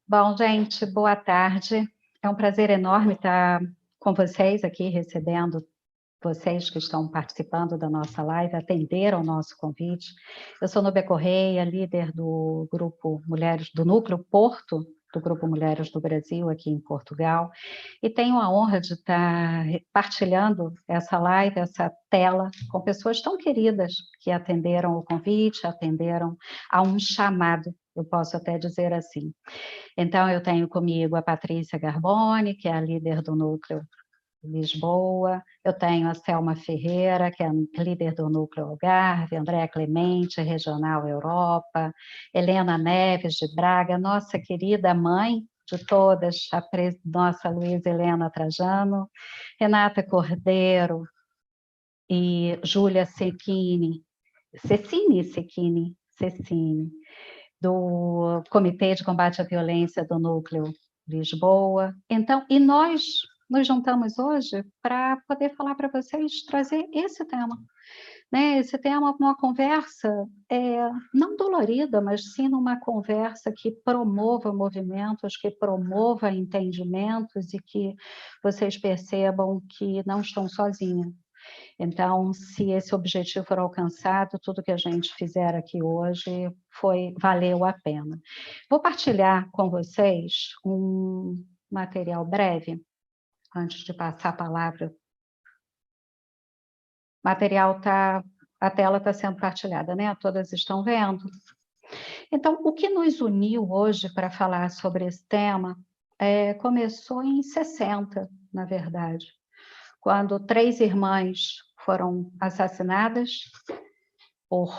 Bom, gente, boa tarde. É um prazer enorme estar com vocês aqui, recebendo vocês que estão participando da nossa live, atenderam o nosso convite. Eu sou Núbia Correia, líder do grupo Mulheres, do Núcleo Porto, do Grupo Mulheres do Brasil, aqui em Portugal, e tenho a honra de estar partilhando essa live, essa tela, com pessoas tão queridas que atenderam o convite, atenderam a um chamado, eu posso até dizer assim. Então, eu tenho comigo a Patrícia Garboni, que é a líder do Núcleo Lisboa, eu tenho a Selma Ferreira, que é a líder do Núcleo Algarve, Andréa Clemente, Regional Europa, Helena Neves, de Braga, nossa querida mãe de todas, nossa Luísa Helena Trajano, Renata Cordeiro e Júlia Cecchini, do Comitê de Combate à Violência do Núcleo Lisboa. Então, e nós nos juntamos hoje para poder falar para vocês, trazer esse tema, né? Esse tema, uma conversa não dolorida, mas sim uma conversa que promova movimentos, que promova entendimentos e que vocês percebam que não estão sozinhos. Então, se esse objetivo for alcançado, tudo que a gente fizer aqui hoje valeu a pena. Vou partilhar com vocês um material breve, antes de passar a palavra. A tela está sendo partilhada, né? Todas estão vendo. Então, o que nos uniu hoje para falar sobre esse tema começou em 60, na verdade, quando 3 irmãs foram assassinadas por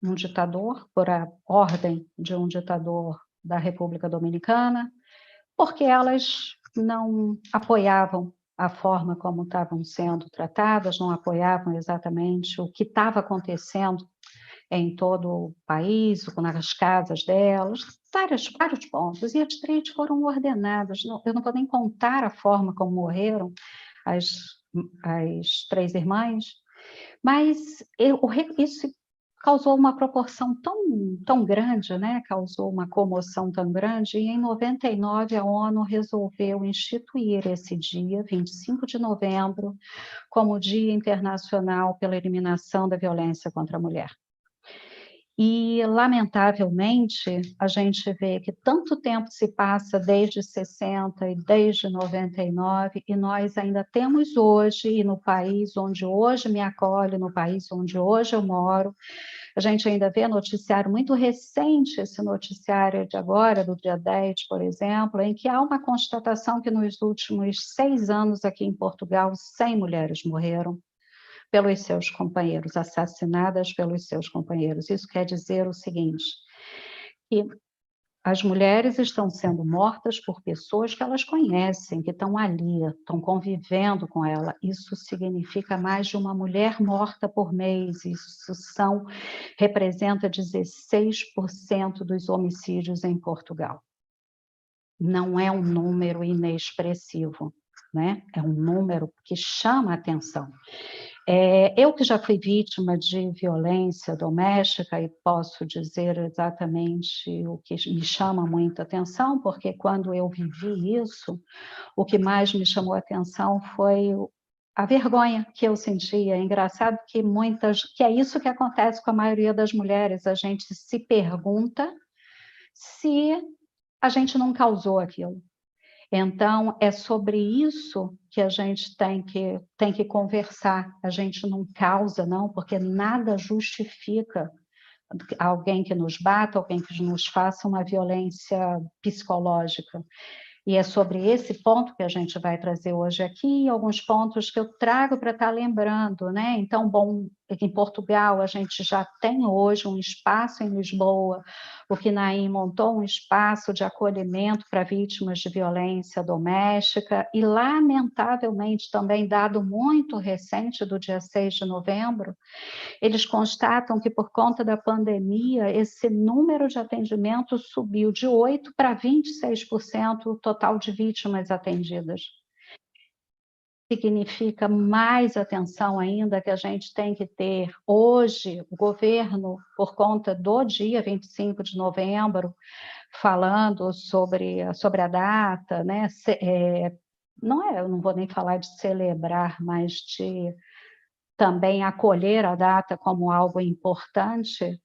um ditador, por a ordem de um ditador da República Dominicana, porque elas não apoiavam a forma como estavam sendo tratadas, não apoiavam exatamente o que estava acontecendo em todo o país, nas casas delas, vários pontos, e as 3 foram ordenadas. Eu não vou nem contar a forma como morreram as 3 irmãs, mas isso causou uma proporção tão grande, né? Causou uma comoção tão grande, e em 99 a ONU resolveu instituir esse dia, 25 de novembro, como Dia Internacional pela Eliminação da Violência contra a Mulher. E, lamentavelmente, a gente vê que tanto tempo se passa desde 60 e desde 99, e nós ainda temos hoje, e no país onde hoje me acolhe, no país onde hoje eu moro, a gente ainda vê noticiário muito recente, esse noticiário de agora, do dia 10, por exemplo, em que há uma constatação que nos últimos 6 anos aqui em Portugal, 100 mulheres morreram pelos seus companheiros, assassinadas pelos seus companheiros. Isso quer dizer o seguinte, que as mulheres estão sendo mortas por pessoas que elas conhecem, que estão ali, estão convivendo com ela. Isso significa mais de uma mulher morta por mês. Isso representa 16% dos homicídios em Portugal. Não é um número inexpressivo, né? É um número que chama a atenção. Eu que já fui vítima de violência doméstica e posso dizer exatamente o que me chama muita atenção, porque quando eu vivi isso, o que mais me chamou a atenção foi a vergonha que eu sentia. É engraçado que que é isso que acontece com a maioria das mulheres, a gente se pergunta se a gente não causou aquilo. Então, é sobre isso que a gente tem que conversar. A gente não causa, não, porque nada justifica alguém que nos bata, alguém que nos faça uma violência psicológica. E é sobre esse ponto que a gente vai trazer hoje aqui, alguns pontos que eu trago para estar lembrando, né? Então, bom, em Portugal a gente já tem hoje um espaço em Lisboa, o Quinaim montou um espaço de acolhimento para vítimas de violência doméstica, e lamentavelmente também, dado muito recente do dia 6 de novembro, eles constatam que, por conta da pandemia, esse número de atendimentos subiu de 8% para 26% o total de vítimas atendidas. Significa mais atenção ainda que a gente tem que ter. Hoje, o governo, por conta do dia 25 de novembro, falando sobre a data, né? Eu não vou nem falar de celebrar, mas de também acolher a data como algo importante,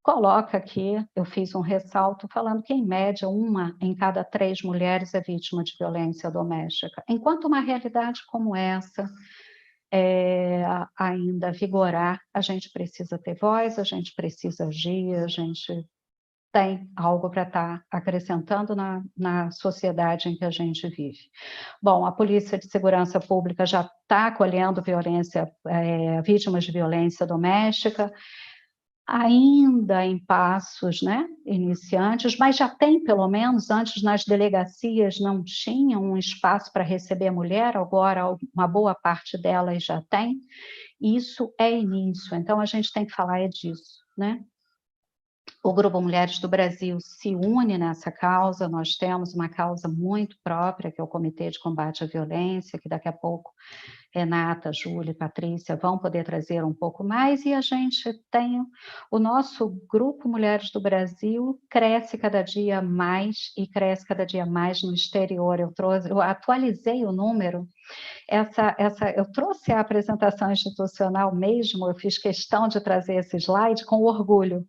coloca aqui, eu fiz um ressalto falando que, em média, 1 em cada 3 mulheres é vítima de violência doméstica. Enquanto uma realidade como essa ainda vigorar, a gente precisa ter voz, a gente precisa agir, a gente tem algo para estar acrescentando na sociedade em que a gente vive. Bom, a Polícia de Segurança Pública já está acolhendo vítimas de violência doméstica, ainda em passos, né, iniciantes, mas já tem, pelo menos, antes nas delegacias não tinham um espaço para receber a mulher, agora uma boa parte delas já tem. Isso é início, então a gente tem que falar disso, né? O Grupo Mulheres do Brasil se une nessa causa, nós temos uma causa muito própria, que é o Comitê de Combate à Violência, que daqui a pouco Renata, Júlia e Patrícia vão poder trazer um pouco mais, e a gente tem o nosso Grupo Mulheres do Brasil, cresce cada dia mais e cresce cada dia mais no exterior. Eu atualizei o número, eu trouxe a apresentação institucional mesmo, eu fiz questão de trazer esse slide com orgulho,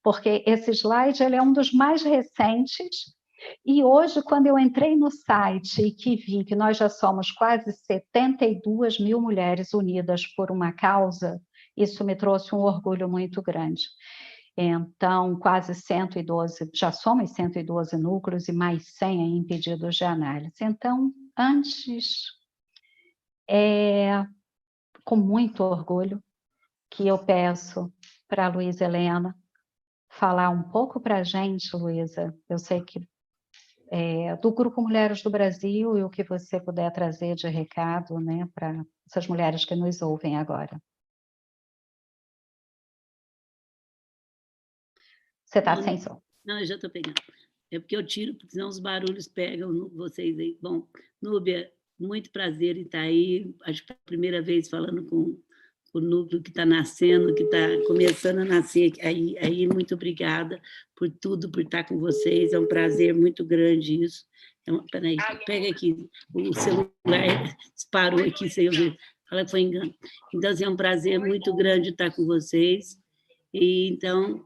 porque esse slide ele é um dos mais recentes, e hoje, quando eu entrei no site e que vi que nós já somos quase 72 mil mulheres unidas por uma causa, isso me trouxe um orgulho muito grande. Então, quase 112, já somos 112 núcleos e mais 100 em pedidos de análise. Então, antes, com muito orgulho, que eu peço para a Luísa Helena falar um pouco para a gente, Luísa. Eu sei que do Grupo Mulheres do Brasil e o que você puder trazer de recado, né, para essas mulheres que nos ouvem agora. Você está sem som. Não, eu já estou pegando. É porque eu tiro, porque senão os barulhos pegam vocês aí. Bom, Núbia, muito prazer em estar aí. Acho que é a primeira vez falando com o núcleo que está nascendo, que está começando a nascer. Aí, muito obrigada por tudo, por estar com vocês. É um prazer muito grande isso. Então, peraí, pega aqui. O celular disparou aqui sem eu ver. Fala que foi engano. Então, assim, é um prazer muito grande estar com vocês. E, então,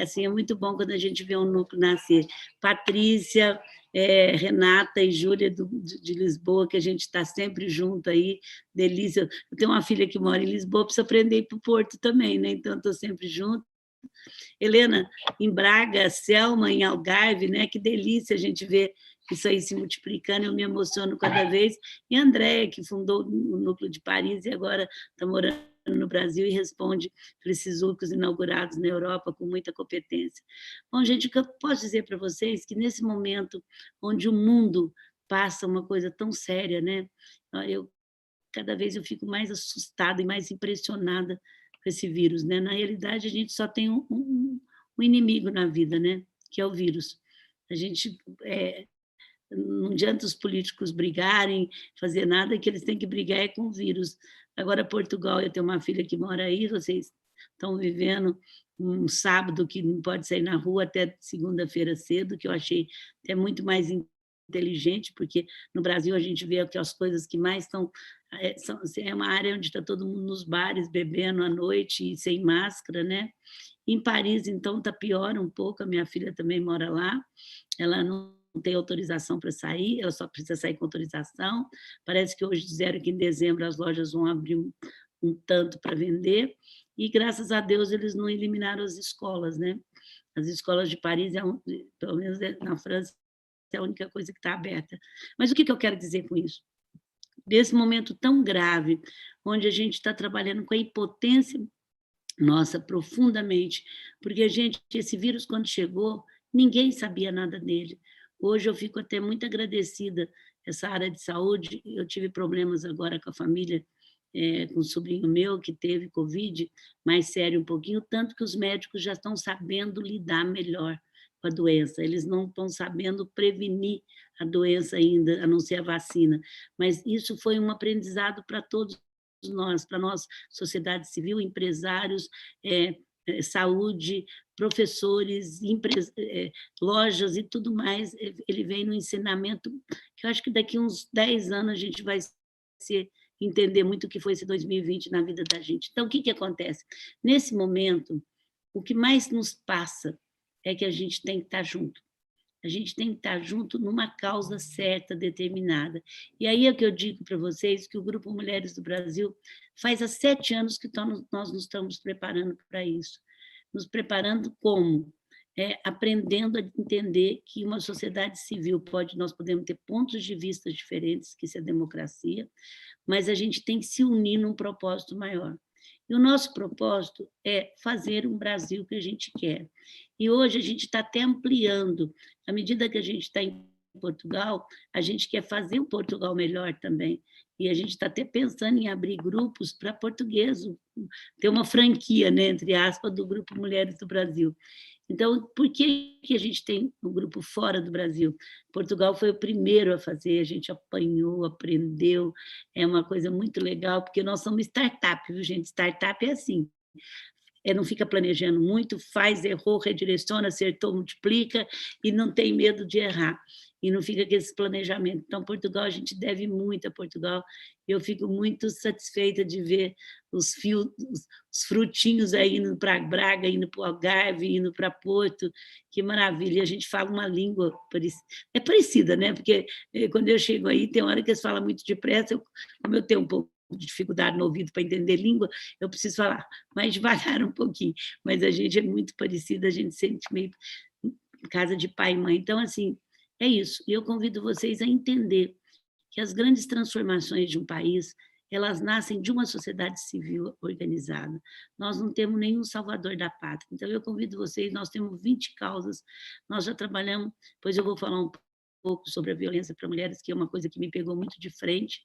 assim, é muito bom quando a gente vê um núcleo nascer. Patrícia, Renata e Júlia de Lisboa, que a gente está sempre junto aí, delícia. Eu tenho uma filha que mora em Lisboa, preciso aprender a ir para o Porto também, né? Então, estou sempre junto. Helena, em Braga, Selma, em Algarve, né? Que delícia a gente ver isso aí se multiplicando, eu me emociono cada vez. E a Andréia, que fundou o Núcleo de Paris e agora está morando no Brasil e responde por esses núcleos inaugurados na Europa com muita competência. Bom, gente, o que eu posso dizer para vocês é que nesse momento onde o mundo passa uma coisa tão séria, né? Cada vez eu fico mais assustada e mais impressionada com esse vírus, né? Na realidade, a gente só tem um inimigo na vida, né? Que é o vírus. A gente não adianta os políticos brigarem, fazer nada, que eles têm que brigar com o vírus. Agora, Portugal, eu tenho uma filha que mora aí, vocês estão vivendo um sábado que não pode sair na rua até segunda-feira cedo, que eu achei até muito mais inteligente, porque no Brasil a gente vê que as coisas que mais estão... É uma área onde está todo mundo nos bares, bebendo à noite e sem máscara, né? Em Paris, então, está pior um pouco, a minha filha também mora lá, ela não tem autorização para sair, ela só precisa sair com autorização. Parece que hoje disseram que em dezembro as lojas vão abrir um tanto para vender, e graças a Deus eles não eliminaram as escolas, né? As escolas de Paris, pelo menos na França, é a única coisa que está aberta. Mas o que eu quero dizer com isso? Nesse momento tão grave, onde a gente está trabalhando com a impotência nossa, profundamente, porque, esse vírus, quando chegou, ninguém sabia nada dele. Hoje eu fico até muito agradecida essa área de saúde. Eu tive problemas agora com a família, com um sobrinho meu que teve Covid, mais sério um pouquinho, tanto que os médicos já estão sabendo lidar melhor com a doença. Eles não estão sabendo prevenir a doença ainda, a não ser a vacina. Mas isso foi um aprendizado para todos nós, para nós, sociedade civil, empresários, saúde, professores, lojas e tudo mais. Ele vem no ensinamento, que eu acho que daqui a uns 10 anos a gente vai entender muito o que foi esse 2020 na vida da gente. Então, o que acontece? Nesse momento, o que mais nos passa é que a gente tem que estar junto. A gente tem que estar junto numa causa certa, determinada. E aí é que eu digo para vocês que o Grupo Mulheres do Brasil faz há 7 anos que nós nos estamos preparando para isso. Nos preparando como? Aprendendo a entender que uma sociedade civil nós podemos ter pontos de vista diferentes, que isso é democracia, mas a gente tem que se unir num propósito maior. E o nosso propósito é fazer um Brasil que a gente quer. E hoje a gente está até ampliando. À medida que a gente está em Portugal, a gente quer fazer um Portugal melhor também. E a gente está até pensando em abrir grupos para português, ter uma franquia, né, entre aspas, do Grupo Mulheres do Brasil. Então, por que a gente tem um grupo fora do Brasil? Portugal foi o primeiro a fazer, a gente apanhou, aprendeu, é uma coisa muito legal, porque nós somos startup, viu, gente? Startup é assim, não fica planejando muito, faz, errou, redireciona, acertou, multiplica e não tem medo de errar. E não fica com esse planejamento. Então, Portugal, a gente deve muito a Portugal. Eu fico muito satisfeita de ver os frutinhos aí indo para Braga, indo para o Algarve, indo para Porto. Que maravilha! A gente fala uma língua parecida, né? Porque quando eu chego aí, tem hora que eles falam muito depressa, como eu tenho um pouco de dificuldade no ouvido para entender língua, eu preciso falar mais devagar um pouquinho, mas a gente é muito parecida, a gente sente meio casa de pai e mãe. Então, assim, é isso. E eu convido vocês a entender que as grandes transformações de um país, elas nascem de uma sociedade civil organizada. Nós não temos nenhum salvador da pátria. Então, eu convido vocês, nós temos 20 causas, nós já trabalhamos, depois eu vou falar um pouco sobre a violência para mulheres, que é uma coisa que me pegou muito de frente,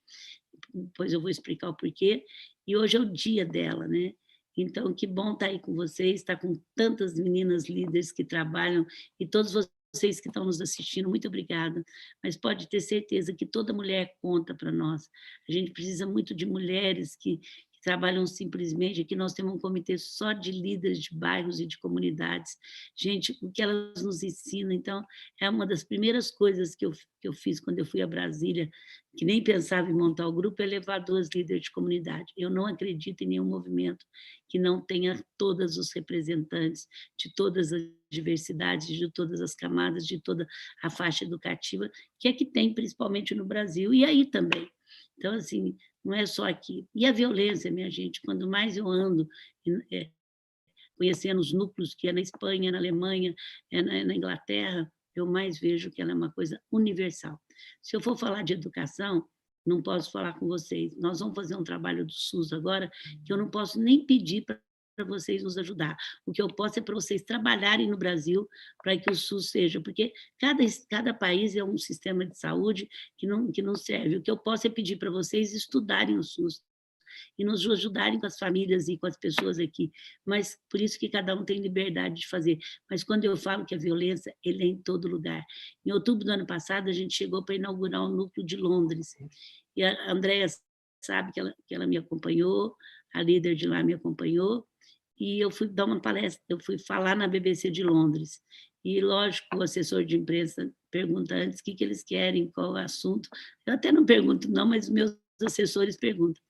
depois eu vou explicar o porquê, e hoje é o dia dela, né? Então, que bom estar aí com vocês, estar com tantas meninas líderes que trabalham, e todos vocês que estão nos assistindo, muito obrigada, mas pode ter certeza que toda mulher conta para nós. A gente precisa muito de mulheres que trabalham simplesmente. Aqui nós temos um comitê só de líderes de bairros e de comunidades. Gente, o que elas nos ensinam, então, é uma das primeiras coisas que eu fiz quando eu fui a Brasília, que nem pensava em montar o grupo, é levar 2 líderes de comunidade. Eu não acredito em nenhum movimento que não tenha todos os representantes de todas as diversidades, de todas as camadas, de toda a faixa educativa, que é que tem, principalmente no Brasil, e aí também. Então, assim, não é só aqui. E a violência, minha gente, quando mais eu ando conhecendo os núcleos, que é na Espanha, na Alemanha, na Inglaterra, eu mais vejo que ela é uma coisa universal. Se eu for falar de educação, não posso falar com vocês. Nós vamos fazer um trabalho do SUS agora, que eu não posso nem pedir para vocês nos ajudar. O que eu posso é para vocês trabalharem no Brasil para que o SUS seja, porque cada país é um sistema de saúde que não serve. O que eu posso é pedir para vocês estudarem o SUS e nos ajudarem com as famílias e com as pessoas aqui. Mas por isso que cada um tem liberdade de fazer. Mas quando eu falo que a violência, ele é em todo lugar. Em outubro do ano passado, a gente chegou para inaugurar o núcleo de Londres. E a Andréa sabe que ela me acompanhou, a líder de lá me acompanhou, e eu fui dar uma palestra, eu fui falar na BBC de Londres. E, lógico, o assessor de imprensa pergunta antes o que eles querem, qual é o assunto. Eu até não pergunto, não, mas os meus assessores perguntam.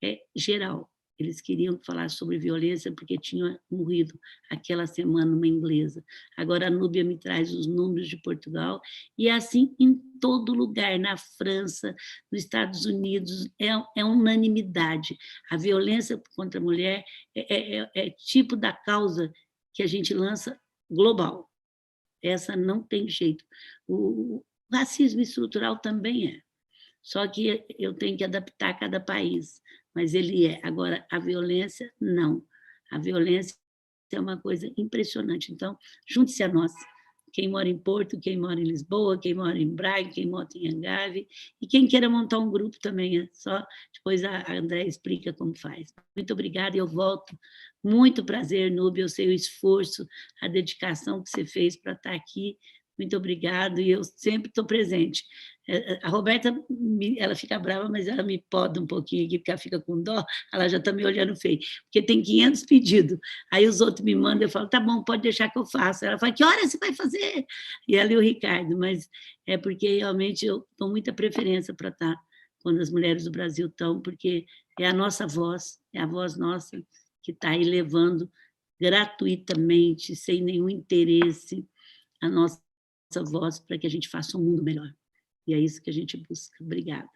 É geral. Eles queriam falar sobre violência porque tinha morrido aquela semana uma inglesa. Agora a Núbia me traz os números de Portugal, e é assim em todo lugar, na França, nos Estados Unidos, é unanimidade. A violência contra a mulher é tipo da causa que a gente lança global. Essa não tem jeito. O racismo estrutural também é. Só que eu tenho que adaptar a cada país, mas ele é. Agora, a violência, não. A violência é uma coisa impressionante. Então, junte-se a nós. Quem mora em Porto, quem mora em Lisboa, quem mora em Braga, quem mora em Algarve, e quem queira montar um grupo também, é só depois a André explica como faz. Muito obrigada, eu volto. Muito prazer, Núbia, eu sei o esforço, a dedicação que você fez para estar aqui, muito obrigado, e eu sempre estou presente. A Roberta, ela fica brava, mas ela me poda um pouquinho aqui, porque ela fica com dó, ela já está me olhando feio, porque tem 500 pedidos, aí os outros me mandam, eu falo, tá bom, pode deixar que eu faça. Ela fala, que hora você vai fazer? E ela e o Ricardo, mas é porque realmente eu dou muita preferência para estar quando as mulheres do Brasil estão, porque é a nossa voz, é a voz nossa que está aí levando gratuitamente, sem nenhum interesse, a nossa voz para que a gente faça um mundo melhor. E é isso que a gente busca. Obrigada.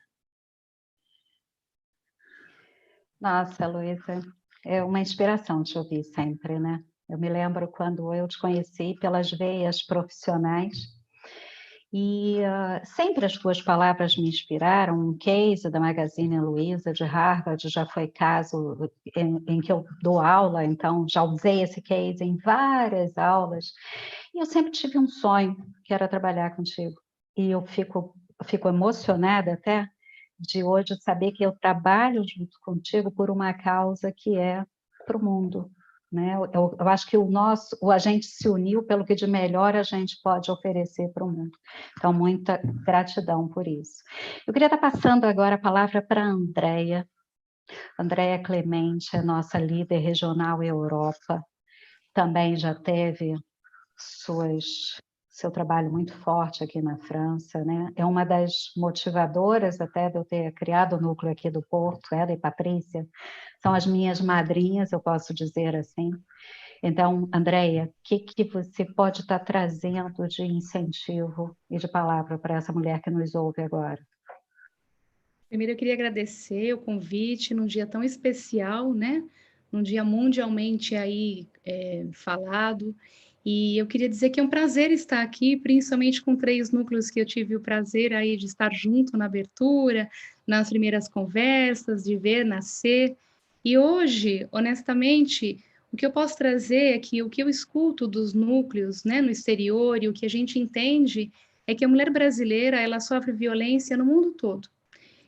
Nossa, Luísa, é uma inspiração te ouvir sempre, né? Eu me lembro quando eu te conheci pelas veias profissionais e sempre as tuas palavras me inspiraram. Um case da Magazine Luiza de Harvard já foi caso em que eu dou aula, então já usei esse case em várias aulas. E eu sempre tive um sonho, que era trabalhar contigo. E eu fico emocionada até de hoje saber que eu trabalho junto contigo por uma causa que é para o mundo. Né? Eu acho que a gente se uniu pelo que de melhor a gente pode oferecer para o mundo. Então, muita gratidão por isso. Eu queria estar passando agora a palavra para a Andréia. Andréia Clemente é nossa líder regional Europa. Também já teve seu trabalho muito forte aqui na França, né? É uma das motivadoras até de eu ter criado o núcleo aqui do Porto, ela e Patrícia, são as minhas madrinhas, eu posso dizer assim. Então, Andréia, o que você pode estar trazendo de incentivo e de palavra para essa mulher que nos ouve agora? Primeiro, eu queria agradecer o convite num dia tão especial, né? Num dia mundialmente aí falado. E eu queria dizer que é um prazer estar aqui, principalmente com 3 núcleos que eu tive o prazer aí de estar junto na abertura, nas primeiras conversas, de ver nascer. E hoje, honestamente, o que eu posso trazer é que o que eu escuto dos núcleos, né, no exterior e o que a gente entende é que a mulher brasileira, ela sofre violência no mundo todo.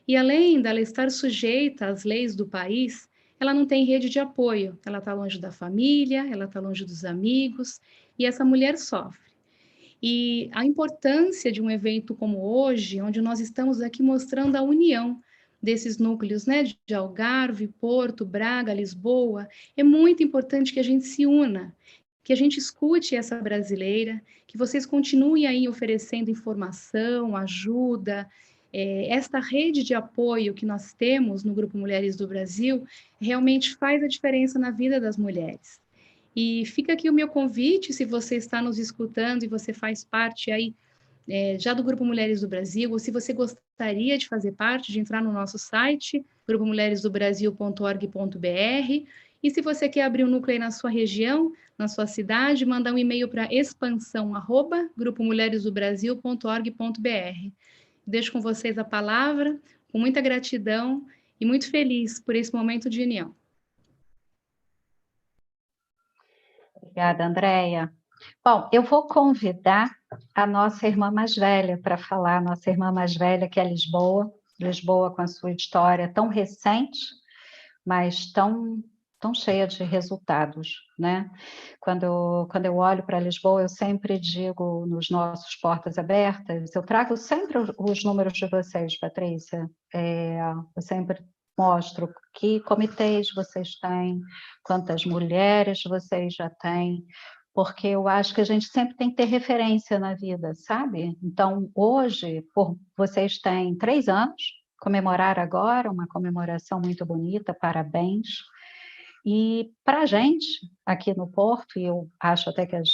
E além dela estar sujeita às leis do país, ela não tem rede de apoio, ela está longe da família, ela está longe dos amigos, e essa mulher sofre. E a importância de um evento como hoje, onde nós estamos aqui mostrando a união desses núcleos, né, de Algarve, Porto, Braga, Lisboa, é muito importante que a gente se una, que a gente escute essa brasileira, que vocês continuem aí oferecendo informação, ajuda. Esta rede de apoio que nós temos no Grupo Mulheres do Brasil realmente faz a diferença na vida das mulheres. E fica aqui o meu convite, se você está nos escutando e você faz parte aí já do Grupo Mulheres do Brasil, ou se você gostaria de fazer parte, de entrar no nosso site, grupomulheresdobrasil.org.br, e se você quer abrir um núcleo aí na sua região, na sua cidade, mandar um e-mail para expansão@grupomulheresdobrasil.org.br. Deixo com vocês a palavra, com muita gratidão e muito feliz por esse momento de união. Obrigada, Andréia. Bom, eu vou convidar a nossa irmã mais velha para falar, nossa irmã mais velha, que é Lisboa, Lisboa com a sua história tão recente, mas tão cheia de resultados, né? Quando eu olho para Lisboa, eu sempre digo nos nossos portas abertas, eu trago sempre os números de vocês, Patrícia, eu sempre mostro que comitês vocês têm, quantas mulheres vocês já têm, porque eu acho que a gente sempre tem que ter referência na vida, sabe? Então, hoje, vocês têm 3 anos, comemorar agora, uma comemoração muito bonita, parabéns. E para a gente, aqui no Porto, e eu acho até que as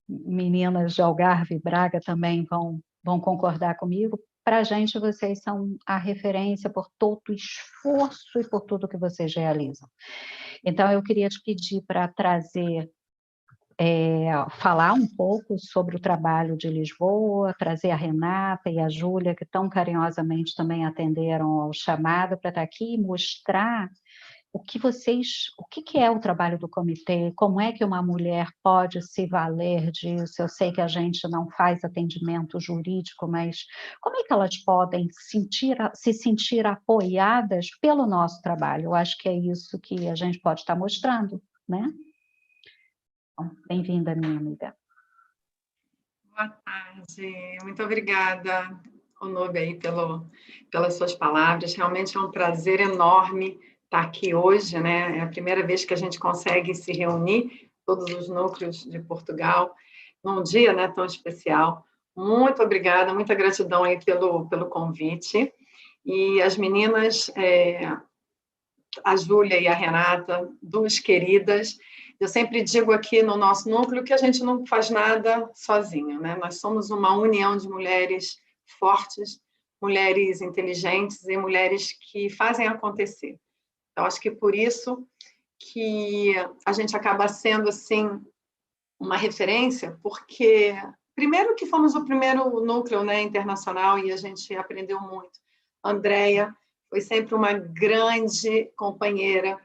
meninas de Algarve e Braga também vão concordar comigo, para a gente vocês são a referência por todo o esforço e por tudo que vocês realizam. Então, eu queria te pedir para trazer falar um pouco sobre o trabalho de Lisboa, trazer a Renata e a Júlia, que tão carinhosamente também atenderam ao chamado para estar aqui e mostrar o que é o trabalho do comitê, como é que uma mulher pode se valer disso. Eu sei que a gente não faz atendimento jurídico, mas como é que elas podem se sentir apoiadas pelo nosso trabalho? Eu acho que é isso que a gente pode estar mostrando, né? Bem-vinda, minha amiga. Boa tarde. Muito obrigada, Onúbia, aí pelas suas palavras. Realmente é um prazer enorme estar aqui hoje, né? É a primeira vez que a gente consegue se reunir, todos os núcleos de Portugal, num dia, né, tão especial. Muito obrigada, muita gratidão aí pelo convite. E as meninas, a Júlia e a Renata, duas queridas. Eu sempre digo aqui no nosso núcleo que a gente não faz nada sozinho, né? Nós somos uma união de mulheres fortes, mulheres inteligentes e mulheres que fazem acontecer. Então, acho que por isso que a gente acaba sendo, assim, uma referência, porque, primeiro que fomos o primeiro núcleo, né, internacional e a gente aprendeu muito. A Andréia foi sempre uma grande companheira.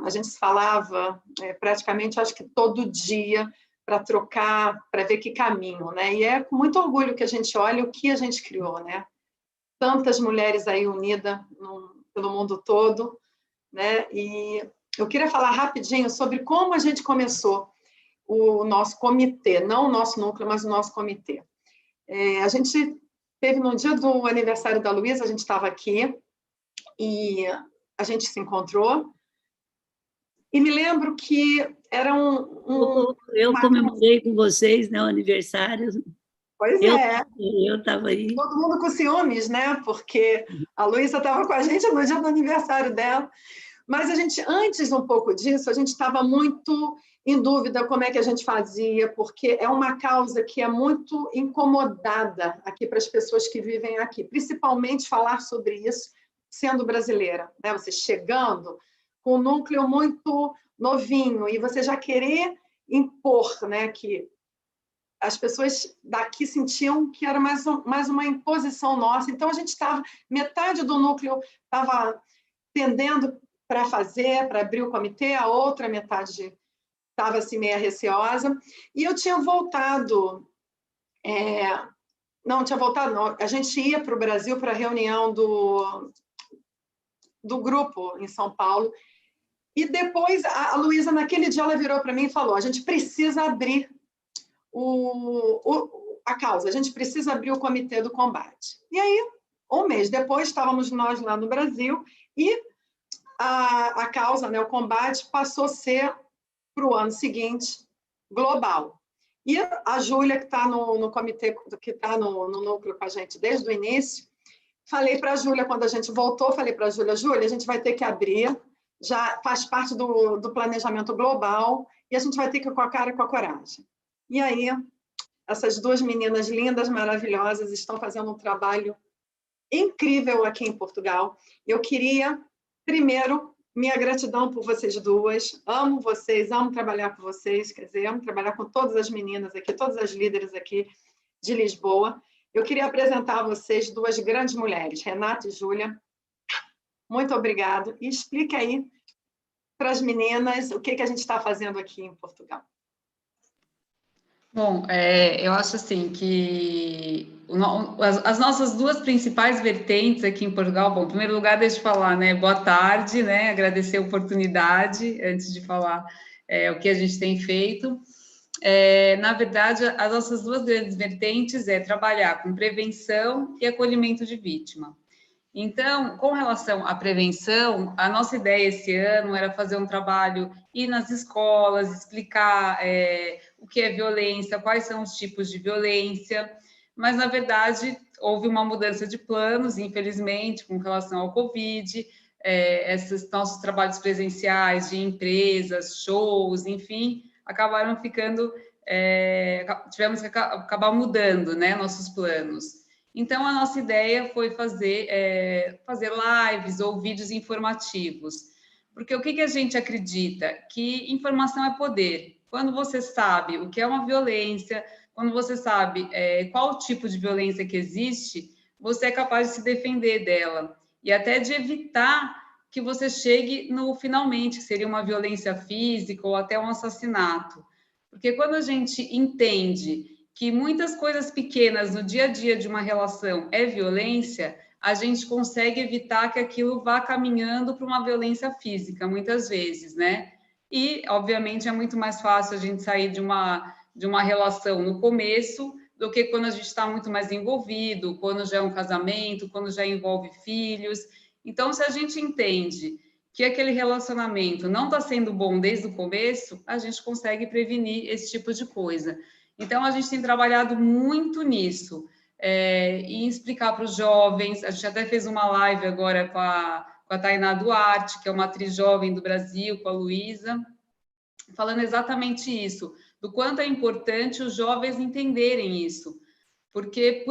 A gente se falava praticamente, acho que todo dia, para trocar, para ver que caminho, né? E é com muito orgulho que a gente olha o que a gente criou, né? Tantas mulheres aí unidas pelo mundo todo, né? E eu queria falar rapidinho sobre como a gente começou o nosso comitê, não o nosso núcleo, mas o nosso comitê. A gente teve no dia do aniversário da Luísa, a gente estava aqui e a gente se encontrou. E me lembro que era Eu comemorei com vocês, né, o aniversário. Pois eu estava aí. Todo mundo com ciúmes, né? Porque a Luísa estava com a gente no dia do aniversário dela. Mas a gente, antes um pouco disso, a gente estava muito em dúvida como é que a gente fazia, porque é uma causa que é muito incomodada aqui para as pessoas que vivem aqui, principalmente falar sobre isso sendo brasileira, né? Você chegando com um núcleo muito novinho e você já querer impor, né, que as pessoas daqui sentiam que era mais uma imposição nossa. Então, a gente estava, metade do núcleo estava tendendo para fazer, para abrir o comitê, a outra metade estava assim, meio receosa. E eu tinha voltado... Não, tinha voltado, não. A gente ia para o Brasil para a reunião do grupo em São Paulo. E depois, a Luísa, naquele dia, ela virou para mim e falou: a gente precisa abrir a causa, a gente precisa abrir o comitê do combate. E aí, um mês depois, estávamos nós lá no Brasil e a causa, né, o combate, passou a ser, para o ano seguinte, global. E a Júlia, que está no comitê, que está no núcleo com a gente desde o início, falei para a Júlia, quando a gente voltou, falei para a Júlia, a gente vai ter que abrir, já faz parte do planejamento global, e a gente vai ter que ir com a cara e com a coragem. E aí, essas duas meninas lindas, maravilhosas, estão fazendo um trabalho incrível aqui em Portugal. Eu queria, primeiro, minha gratidão por vocês duas. Amo vocês, amo trabalhar com vocês, quer dizer, amo trabalhar com todas as meninas aqui, todas as líderes aqui de Lisboa. Eu queria apresentar a vocês duas grandes mulheres, Renata e Júlia. Muito obrigado. E explique aí para as meninas o que a gente está fazendo aqui em Portugal. Bom, eu acho assim que as nossas duas principais vertentes aqui em Portugal, bom, em primeiro lugar, deixa eu falar, né, boa tarde, né, agradecer a oportunidade, antes de falar o que a gente tem feito. Na verdade, as nossas duas grandes vertentes é trabalhar com prevenção e acolhimento de vítima. Então, com relação à prevenção, a nossa ideia esse ano era fazer um trabalho, ir nas escolas, explicar o que é violência, quais são os tipos de violência, mas, na verdade, houve uma mudança de planos, infelizmente, com relação ao Covid, esses nossos trabalhos presenciais de empresas, shows, enfim, acabaram ficando, tivemos que acabar mudando, né, nossos planos. Então, a nossa ideia foi fazer lives ou vídeos informativos. Porque o que a gente acredita? Que informação é poder. Quando você sabe o que é uma violência, quando você sabe qual o tipo de violência que existe, você é capaz de se defender dela. E até de evitar que você chegue no finalmente, que seria uma violência física ou até um assassinato. Porque quando a gente entende que muitas coisas pequenas no dia a dia de uma relação é violência, a gente consegue evitar que aquilo vá caminhando para uma violência física, muitas vezes, né? E, obviamente, é muito mais fácil a gente sair de uma de uma relação no começo do que quando a gente está muito mais envolvido, quando já é um casamento, quando já envolve filhos. Então, se a gente entende que aquele relacionamento não está sendo bom desde o começo, a gente consegue prevenir esse tipo de coisa. Então, a gente tem trabalhado muito nisso, em explicar para os jovens. A gente até fez uma live agora com a Tainá Duarte, que é uma atriz jovem do Brasil, com a Luísa, falando exatamente isso, do quanto é importante os jovens entenderem isso. Porque,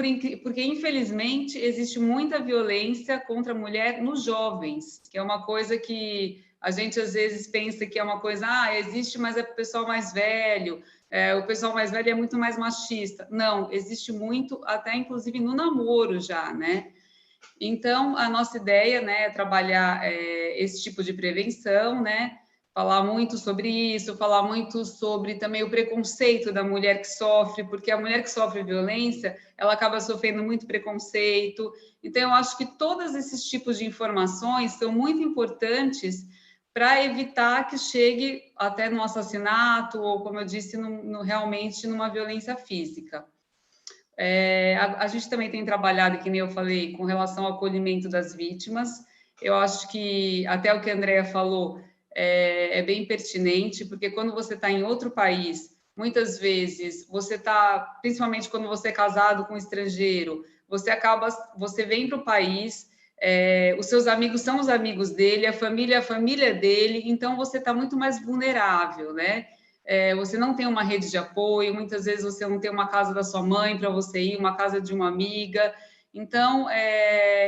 infelizmente, existe muita violência contra a mulher nos jovens, que é uma coisa que a gente, às vezes, pensa que é uma coisa, existe, mas é para o pessoal mais velho, o pessoal mais velho é muito mais machista. Não, existe muito, até inclusive no namoro já, né? Então, a nossa ideia, né, é trabalhar esse tipo de prevenção, né? Falar muito sobre isso, falar muito sobre também o preconceito da mulher que sofre, porque a mulher que sofre violência, ela acaba sofrendo muito preconceito. Então, eu acho que todos esses tipos de informações são muito importantes para evitar que chegue até no assassinato ou, como eu disse, realmente numa violência física. A gente também tem trabalhado, que nem eu falei, com relação ao acolhimento das vítimas. Eu acho que até o que a Andrea falou é bem pertinente, porque quando você está em outro país, muitas vezes você está, principalmente quando você é casado com um estrangeiro, você vem para o país, os seus amigos são os amigos dele, a família é a família dele, então você está muito mais vulnerável, né? Você não tem uma rede de apoio, muitas vezes você não tem uma casa da sua mãe para você ir, uma casa de uma amiga. Então,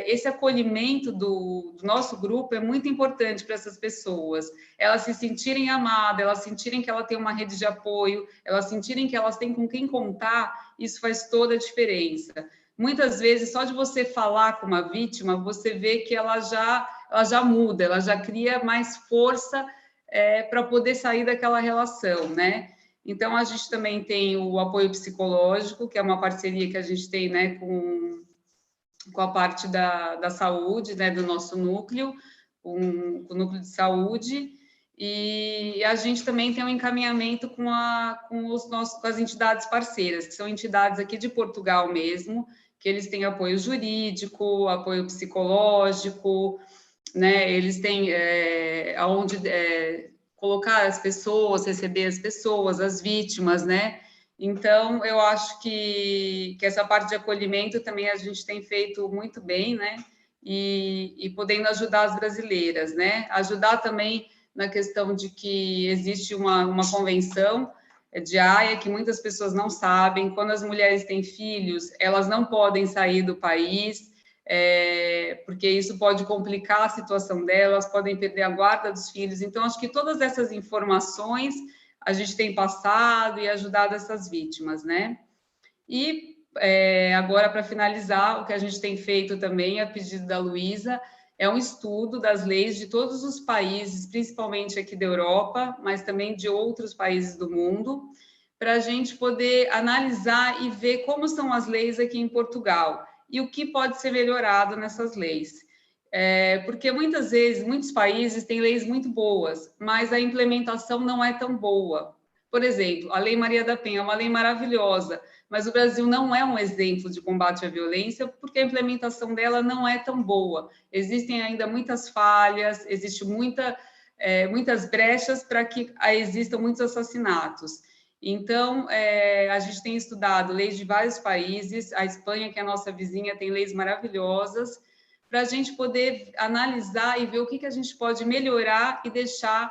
esse acolhimento do nosso grupo é muito importante para essas pessoas. Elas se sentirem amadas, elas sentirem que ela tem uma rede de apoio, elas sentirem que elas têm com quem contar, isso faz toda a diferença. Muitas vezes, só de você falar com uma vítima, você vê que ela já muda, ela já cria mais força para poder sair daquela relação, né? Então, a gente também tem o apoio psicológico, que é uma parceria que a gente tem, né, com a parte da saúde, né, do nosso núcleo, com o núcleo de saúde, e a gente também tem um encaminhamento com as entidades parceiras, que são entidades aqui de Portugal mesmo, que eles têm apoio jurídico, apoio psicológico, né, eles têm aonde colocar as pessoas, receber as pessoas, as vítimas, né? Então, eu acho que essa parte de acolhimento também a gente tem feito muito bem, né? E podendo ajudar as brasileiras, né? Ajudar também na questão de que existe uma convenção de Haia que muitas pessoas não sabem. Quando as mulheres têm filhos, elas não podem sair do país, porque isso pode complicar a situação delas, podem perder a guarda dos filhos. Então, acho que todas essas informações a gente tem passado e ajudado essas vítimas, né? E agora, para finalizar, o que a gente tem feito também, a pedido da Luísa, é um estudo das leis de todos os países, principalmente aqui da Europa, mas também de outros países do mundo, para a gente poder analisar e ver como são as leis aqui em Portugal e o que pode ser melhorado nessas leis. Porque muitas vezes, muitos países têm leis muito boas, mas a implementação não é tão boa. Por exemplo, a Lei Maria da Penha é uma lei maravilhosa, mas o Brasil não é um exemplo de combate à violência porque a implementação dela não é tão boa. Existem ainda muitas falhas, existem muitas brechas para que existam muitos assassinatos. Então, a gente tem estudado leis de vários países, a Espanha, que é a nossa vizinha, tem leis maravilhosas, para a gente poder analisar e ver o que a gente pode melhorar e deixar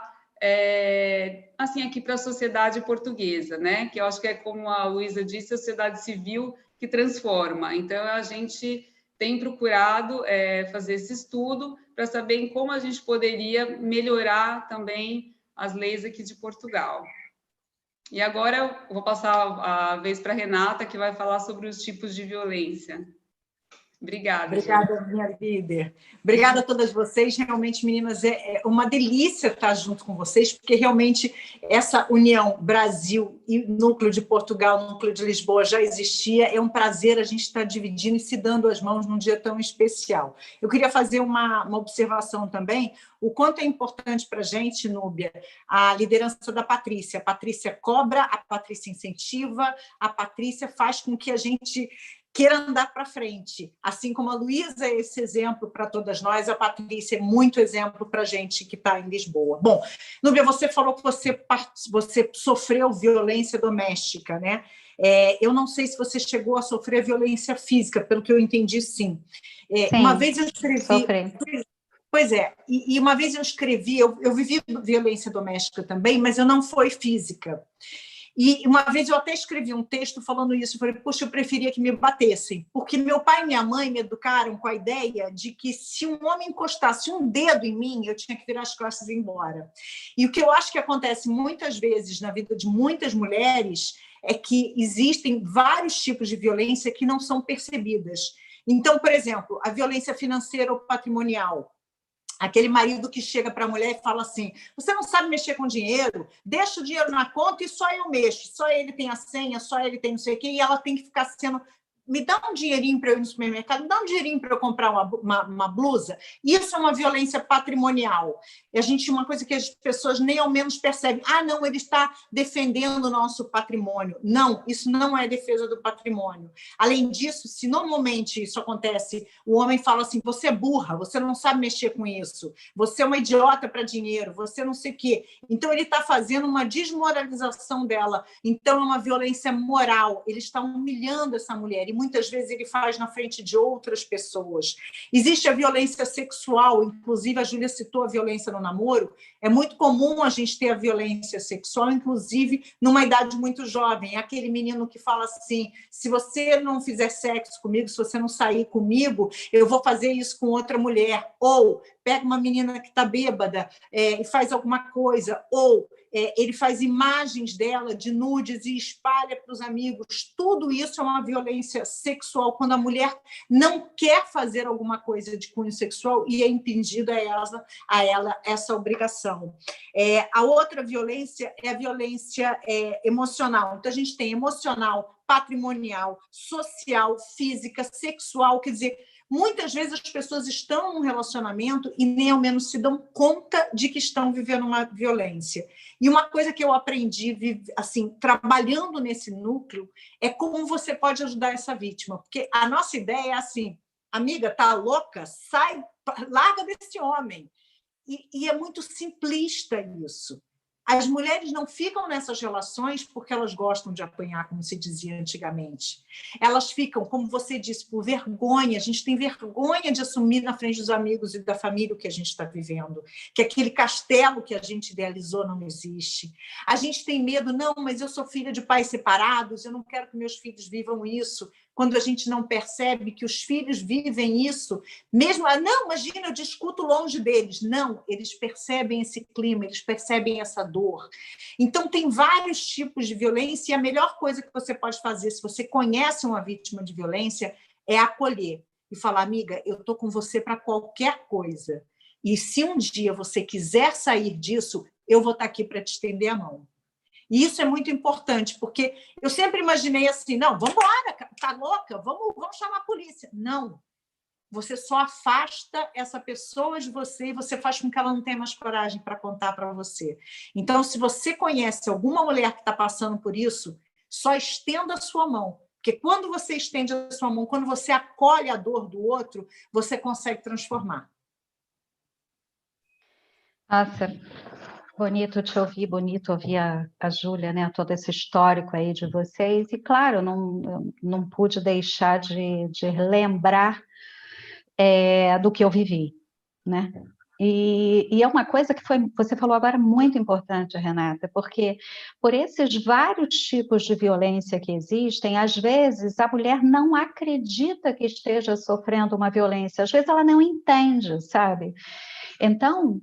assim aqui para a sociedade portuguesa, né? Que eu acho que é como a Luísa disse, a sociedade civil que transforma. Então, a gente tem procurado fazer esse estudo para saber como a gente poderia melhorar também as leis aqui de Portugal. E agora eu vou passar a vez para a Renata, que vai falar sobre os tipos de violência. Obrigada, Obrigada, minha líder. Obrigada a todas vocês. Realmente, meninas, é uma delícia estar junto com vocês, porque realmente essa união Brasil e Núcleo de Portugal, Núcleo de Lisboa já existia. É um prazer a gente estar dividindo e se dando as mãos num dia tão especial. Eu queria fazer uma observação também, o quanto é importante para a gente, Núbia, a liderança da Patrícia. A Patrícia cobra, a Patrícia incentiva, a Patrícia faz com que a gente queira andar para frente. Assim como a Luísa é esse exemplo para todas nós, a Patrícia é muito exemplo para a gente que está em Lisboa. Bom, Núbia, você falou que você sofreu violência doméstica, né? Eu não sei se você chegou a sofrer violência física, pelo que eu entendi, sim. Sim, uma vez eu escrevi... sofri. Pois é, e uma vez eu escrevi, eu vivi violência doméstica também, mas eu não foi física. E uma vez eu até escrevi um texto falando isso, eu falei, poxa, eu preferia que me batessem, porque meu pai e minha mãe me educaram com a ideia de que se um homem encostasse um dedo em mim, eu tinha que virar as costas e ir embora. E o que eu acho que acontece muitas vezes na vida de muitas mulheres é que existem vários tipos de violência que não são percebidas. Então, por exemplo, a violência financeira ou patrimonial. Aquele marido que chega para a mulher e fala assim, você não sabe mexer com dinheiro, deixa o dinheiro na conta e só eu mexo, só ele tem a senha, só ele tem não sei o quê, e ela tem que ficar sendo... Me dá um dinheirinho para eu ir no supermercado, me dá um dinheirinho para eu comprar uma blusa. Isso é uma violência patrimonial. E uma coisa que as pessoas nem ao menos percebem. Ah, não, ele está defendendo o nosso patrimônio. Não, isso não é defesa do patrimônio. Além disso, se normalmente isso acontece, o homem fala assim, você é burra, você não sabe mexer com isso, você é uma idiota para dinheiro, você não sei o quê. Então, ele está fazendo uma desmoralização dela. Então, é uma violência moral. Ele está humilhando essa mulher. E muitas vezes ele faz na frente de outras pessoas. Existe a violência sexual, inclusive a Júlia citou a violência no namoro, é muito comum a gente ter a violência sexual, inclusive numa idade muito jovem, é aquele menino que fala assim, se você não fizer sexo comigo, se você não sair comigo, eu vou fazer isso com outra mulher, ou pega uma menina que está bêbada e faz alguma coisa, ou ele faz imagens dela de nudes e espalha para os amigos. Tudo isso é uma violência sexual, quando a mulher não quer fazer alguma coisa de cunho sexual e é impedida a ela essa obrigação. A outra violência é a violência emocional. Então, a gente tem emocional, patrimonial, social, física, sexual, quer dizer, muitas vezes as pessoas estão num relacionamento e nem ao menos se dão conta de que estão vivendo uma violência. E uma coisa que eu aprendi, assim, trabalhando nesse núcleo, é como você pode ajudar essa vítima. Porque a nossa ideia é assim, amiga, tá louca? Sai, larga desse homem. E é muito simplista isso. As mulheres não ficam nessas relações porque elas gostam de apanhar, como se dizia antigamente. Elas ficam, como você disse, por vergonha. A gente tem vergonha de assumir na frente dos amigos e da família o que a gente está vivendo, que aquele castelo que a gente idealizou não existe. A gente tem medo, não, mas eu sou filha de pais separados, eu não quero que meus filhos vivam isso. Quando a gente não percebe que os filhos vivem isso, mesmo, não, imagina, eu discuto longe deles. Não, eles percebem esse clima, eles percebem essa dor. Então, tem vários tipos de violência e a melhor coisa que você pode fazer, se você conhece uma vítima de violência, é acolher e falar, amiga, eu estou com você para qualquer coisa. E se um dia você quiser sair disso, eu vou estar aqui para te estender a mão. E isso é muito importante, porque eu sempre imaginei assim, não, vamos embora, tá louca? Vamos chamar a polícia. Não, você só afasta essa pessoa de você e você faz com que ela não tenha mais coragem para contar para você. Então, se você conhece alguma mulher que está passando por isso, só estenda a sua mão, porque quando você estende a sua mão, quando você acolhe a dor do outro, você consegue transformar. Nossa, bonito te ouvir, bonito ouvir a Júlia, né? Todo esse histórico aí de vocês. E, claro, eu não pude deixar de lembrar do que eu vivi, né? E é uma coisa que você falou agora muito importante, Renata, porque por esses vários tipos de violência que existem, às vezes a mulher não acredita que esteja sofrendo uma violência, às vezes ela não entende, sabe? Então,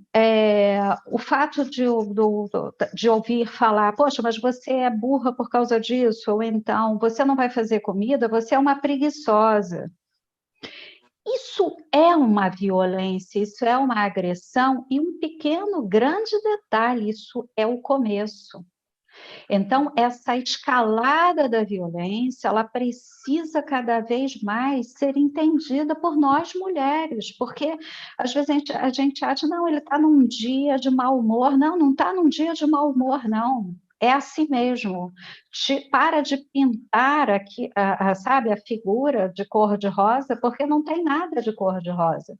o fato de ouvir falar, poxa, mas você é burra por causa disso, ou então, você não vai fazer comida, você é uma preguiçosa. Isso é uma violência, isso é uma agressão, e um pequeno, grande detalhe, isso é o começo. Então, essa escalada da violência, ela precisa cada vez mais ser entendida por nós mulheres, porque às vezes a gente acha, não, ele está num dia de mau humor. Não, não está num dia de mau humor, não. É assim mesmo. Para de pintar aqui, sabe, a figura de cor-de-rosa, porque não tem nada de cor-de-rosa.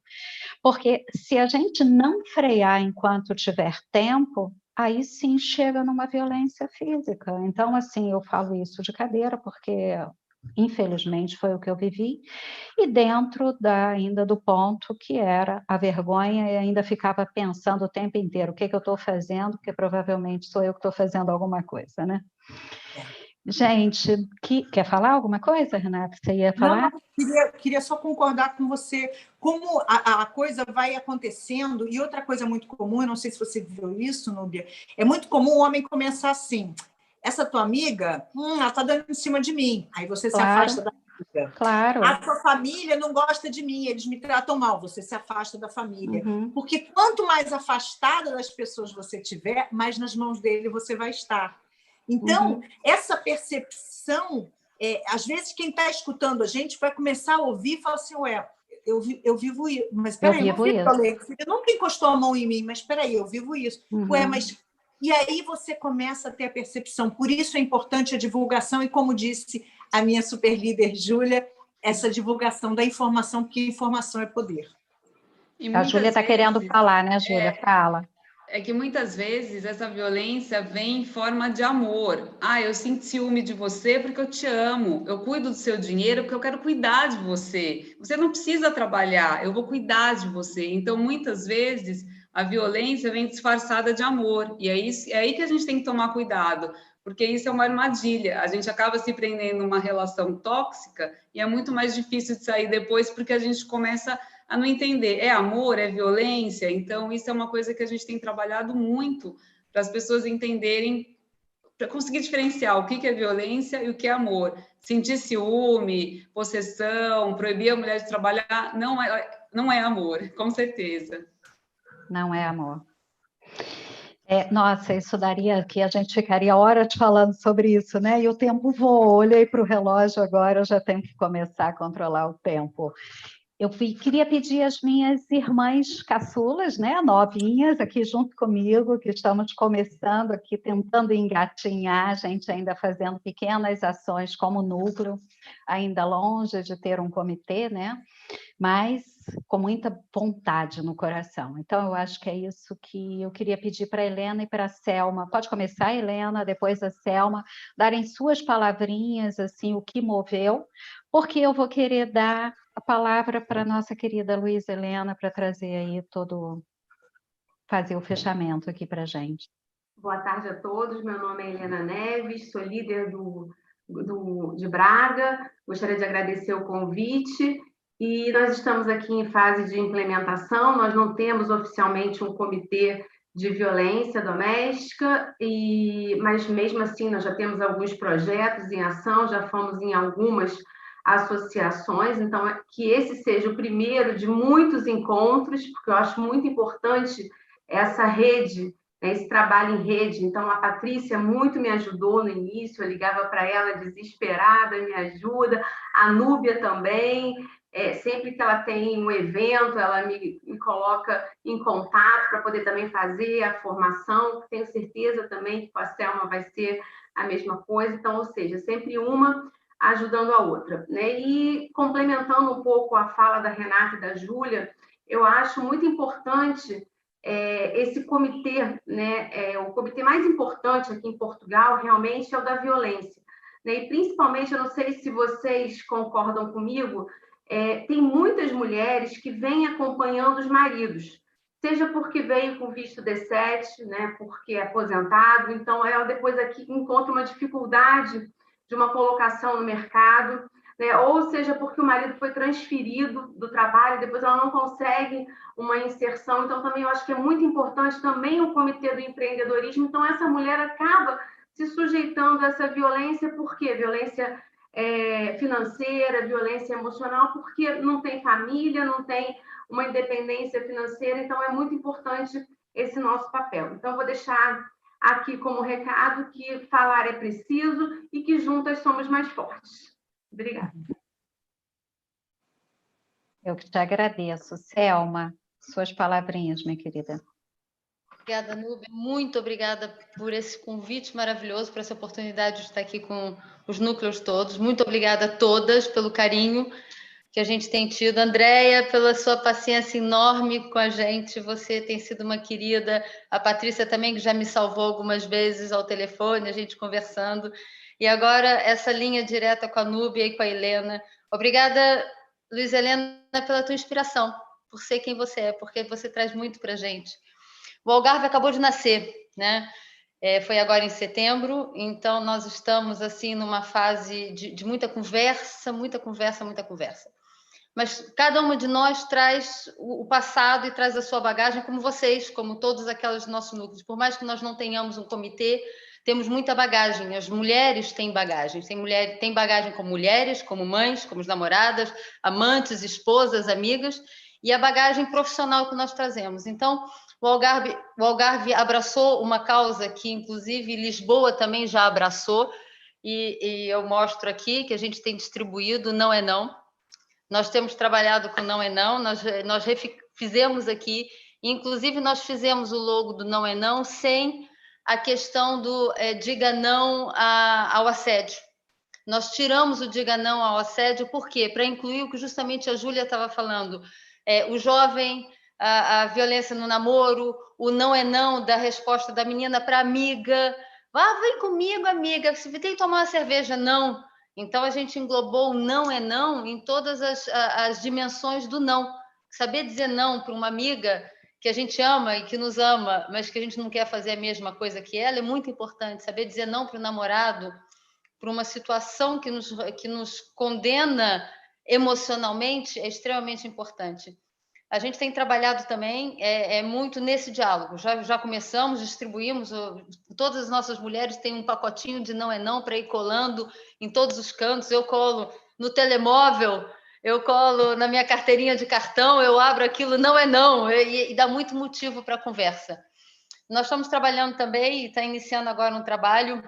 Porque se a gente não frear enquanto tiver tempo, aí sim chega numa violência física. Então, assim, eu falo isso de cadeira, porque infelizmente foi o que eu vivi, e dentro ainda do ponto que era a vergonha, e ainda ficava pensando o tempo inteiro, o que eu estou fazendo, porque provavelmente sou eu que estou fazendo alguma coisa, né? Gente, quer falar alguma coisa, Renata? Você ia falar? Não, queria só concordar com você, como a coisa vai acontecendo, e outra coisa muito comum, eu não sei se você viu isso, Núbia, é muito comum o homem começar assim, essa tua amiga, ela está dando em cima de mim, aí você se afasta da amiga. Claro. A tua família não gosta de mim, eles me tratam mal, você se afasta da família. Porque quanto mais afastada das pessoas você tiver, mais nas mãos dele você vai estar. Então, essa percepção, às vezes quem está escutando a gente vai começar a ouvir e falar assim, ué, eu vivo isso, mas peraí, eu nunca encostou a mão em mim, mas peraí, eu vivo isso. Ué, mas... E aí você começa a ter a percepção. Por isso é importante a divulgação e, como disse a minha super líder Júlia, essa divulgação da informação, porque informação é poder. A Júlia está querendo falar, né, Júlia? Fala. É que muitas vezes essa violência vem em forma de amor. Eu sinto ciúme de você porque eu te amo. Eu cuido do seu dinheiro porque eu quero cuidar de você. Você não precisa trabalhar, eu vou cuidar de você. Então, muitas vezes, a violência vem disfarçada de amor. E é aí que a gente tem que tomar cuidado, porque isso é uma armadilha. A gente acaba se prendendo numa relação tóxica e é muito mais difícil de sair depois, porque a gente começa a não entender, é amor, é violência. Então, isso é uma coisa que a gente tem trabalhado muito para as pessoas entenderem, para conseguir diferenciar o que é violência e o que é amor. Sentir ciúme, possessão, proibir a mulher de trabalhar, não é amor, com certeza. Não é amor. Nossa, isso daria que a gente ficaria horas falando sobre isso, né? E o tempo voou. Olhei para o relógio agora, eu já tenho que começar a controlar o tempo. Eu queria pedir às minhas irmãs caçulas, né, novinhas, aqui junto comigo, que estamos começando aqui, tentando engatinhar, a gente ainda fazendo pequenas ações como núcleo, ainda longe de ter um comitê, né? Mas com muita vontade no coração. Então, eu acho que é isso que eu queria pedir para a Helena e para a Selma. Pode começar, Helena, depois a Selma, darem suas palavrinhas, assim, o que moveu, porque eu vou querer dar a palavra para a nossa querida Luísa Helena para trazer aí fazer o fechamento aqui para a gente. Boa tarde a todos, meu nome é Helena Neves, sou líder de Braga, gostaria de agradecer o convite, e nós estamos aqui em fase de implementação, nós não temos oficialmente um comitê de violência doméstica, mas mesmo assim nós já temos alguns projetos em ação, já fomos em algumas associações, então que esse seja o primeiro de muitos encontros, porque eu acho muito importante essa rede, esse trabalho em rede. Então a Patrícia muito me ajudou no início, eu ligava para ela desesperada, me ajuda, a Núbia também, sempre que ela tem um evento, ela me coloca em contato para poder também fazer a formação, tenho certeza também que com a Selma vai ser a mesma coisa, então, ou seja, sempre uma ajudando a outra, né? E complementando um pouco a fala da Renata e da Júlia, eu acho muito importante esse comitê, né? O comitê mais importante aqui em Portugal realmente é o da violência, né? E principalmente, eu não sei se vocês concordam comigo, tem muitas mulheres que vêm acompanhando os maridos, seja porque veio com visto D7, né? Porque é aposentado, então ela depois aqui encontra uma dificuldade de uma colocação no mercado, né? Ou seja, porque o marido foi transferido do trabalho, depois ela não consegue uma inserção. Então, também eu acho que é muito importante também o comitê do empreendedorismo. Então, essa mulher acaba se sujeitando a essa violência, porque violência financeira, violência emocional, porque não tem família, não tem uma independência financeira, então é muito importante esse nosso papel. Então, vou deixar aqui como recado que falar é preciso e que juntas somos mais fortes. Obrigada. Eu que te agradeço. Selma, suas palavrinhas, minha querida. Obrigada, Núbia. Muito obrigada por esse convite maravilhoso, por essa oportunidade de estar aqui com os núcleos todos. Muito obrigada a todas pelo carinho que a gente tem tido. Andréia, pela sua paciência enorme com a gente. Você tem sido uma querida. A Patrícia também, que já me salvou algumas vezes ao telefone, a gente conversando. E agora, essa linha direta com a Núbia e com a Helena. Obrigada, Luiz Helena, pela tua inspiração, por ser quem você é, porque você traz muito para a gente. O Algarve acabou de nascer, né? Foi agora em setembro, então nós estamos assim numa fase de muita conversa, muita conversa, muita conversa. Mas cada uma de nós traz o passado e traz a sua bagagem, como vocês, como todos aqueles nossos núcleos. Por mais que nós não tenhamos um comitê, temos muita bagagem. As mulheres têm bagagem. Tem bagagem como mulheres, como mães, como namoradas, amantes, esposas, amigas, e a bagagem profissional que nós trazemos. Então, o Algarve abraçou uma causa que, inclusive, Lisboa também já abraçou, e eu mostro aqui que a gente tem distribuído Não é Não. Nós temos trabalhado com Não é Não, nós fizemos aqui, inclusive nós fizemos o logo do Não é Não sem a questão do diga não ao assédio. Nós tiramos o diga não ao assédio, por quê? Para incluir o que justamente a Júlia estava falando, o jovem, a violência no namoro, o não é não da resposta da menina para a amiga. Vem comigo, amiga, se tem que tomar uma cerveja, não. Então, a gente englobou o não é não em todas as dimensões do não. Saber dizer não para uma amiga que a gente ama e que nos ama, mas que a gente não quer fazer a mesma coisa que ela, é muito importante. Saber dizer não para o namorado, para uma situação que nos condena emocionalmente, é extremamente importante. A gente tem trabalhado também muito nesse diálogo. Já começamos, distribuímos, todas as nossas mulheres têm um pacotinho de não é não para ir colando em todos os cantos. Eu colo no telemóvel, eu colo na minha carteirinha de cartão, eu abro aquilo, não é não, e dá muito motivo para a conversa. Nós estamos trabalhando também, e está iniciando agora um trabalho,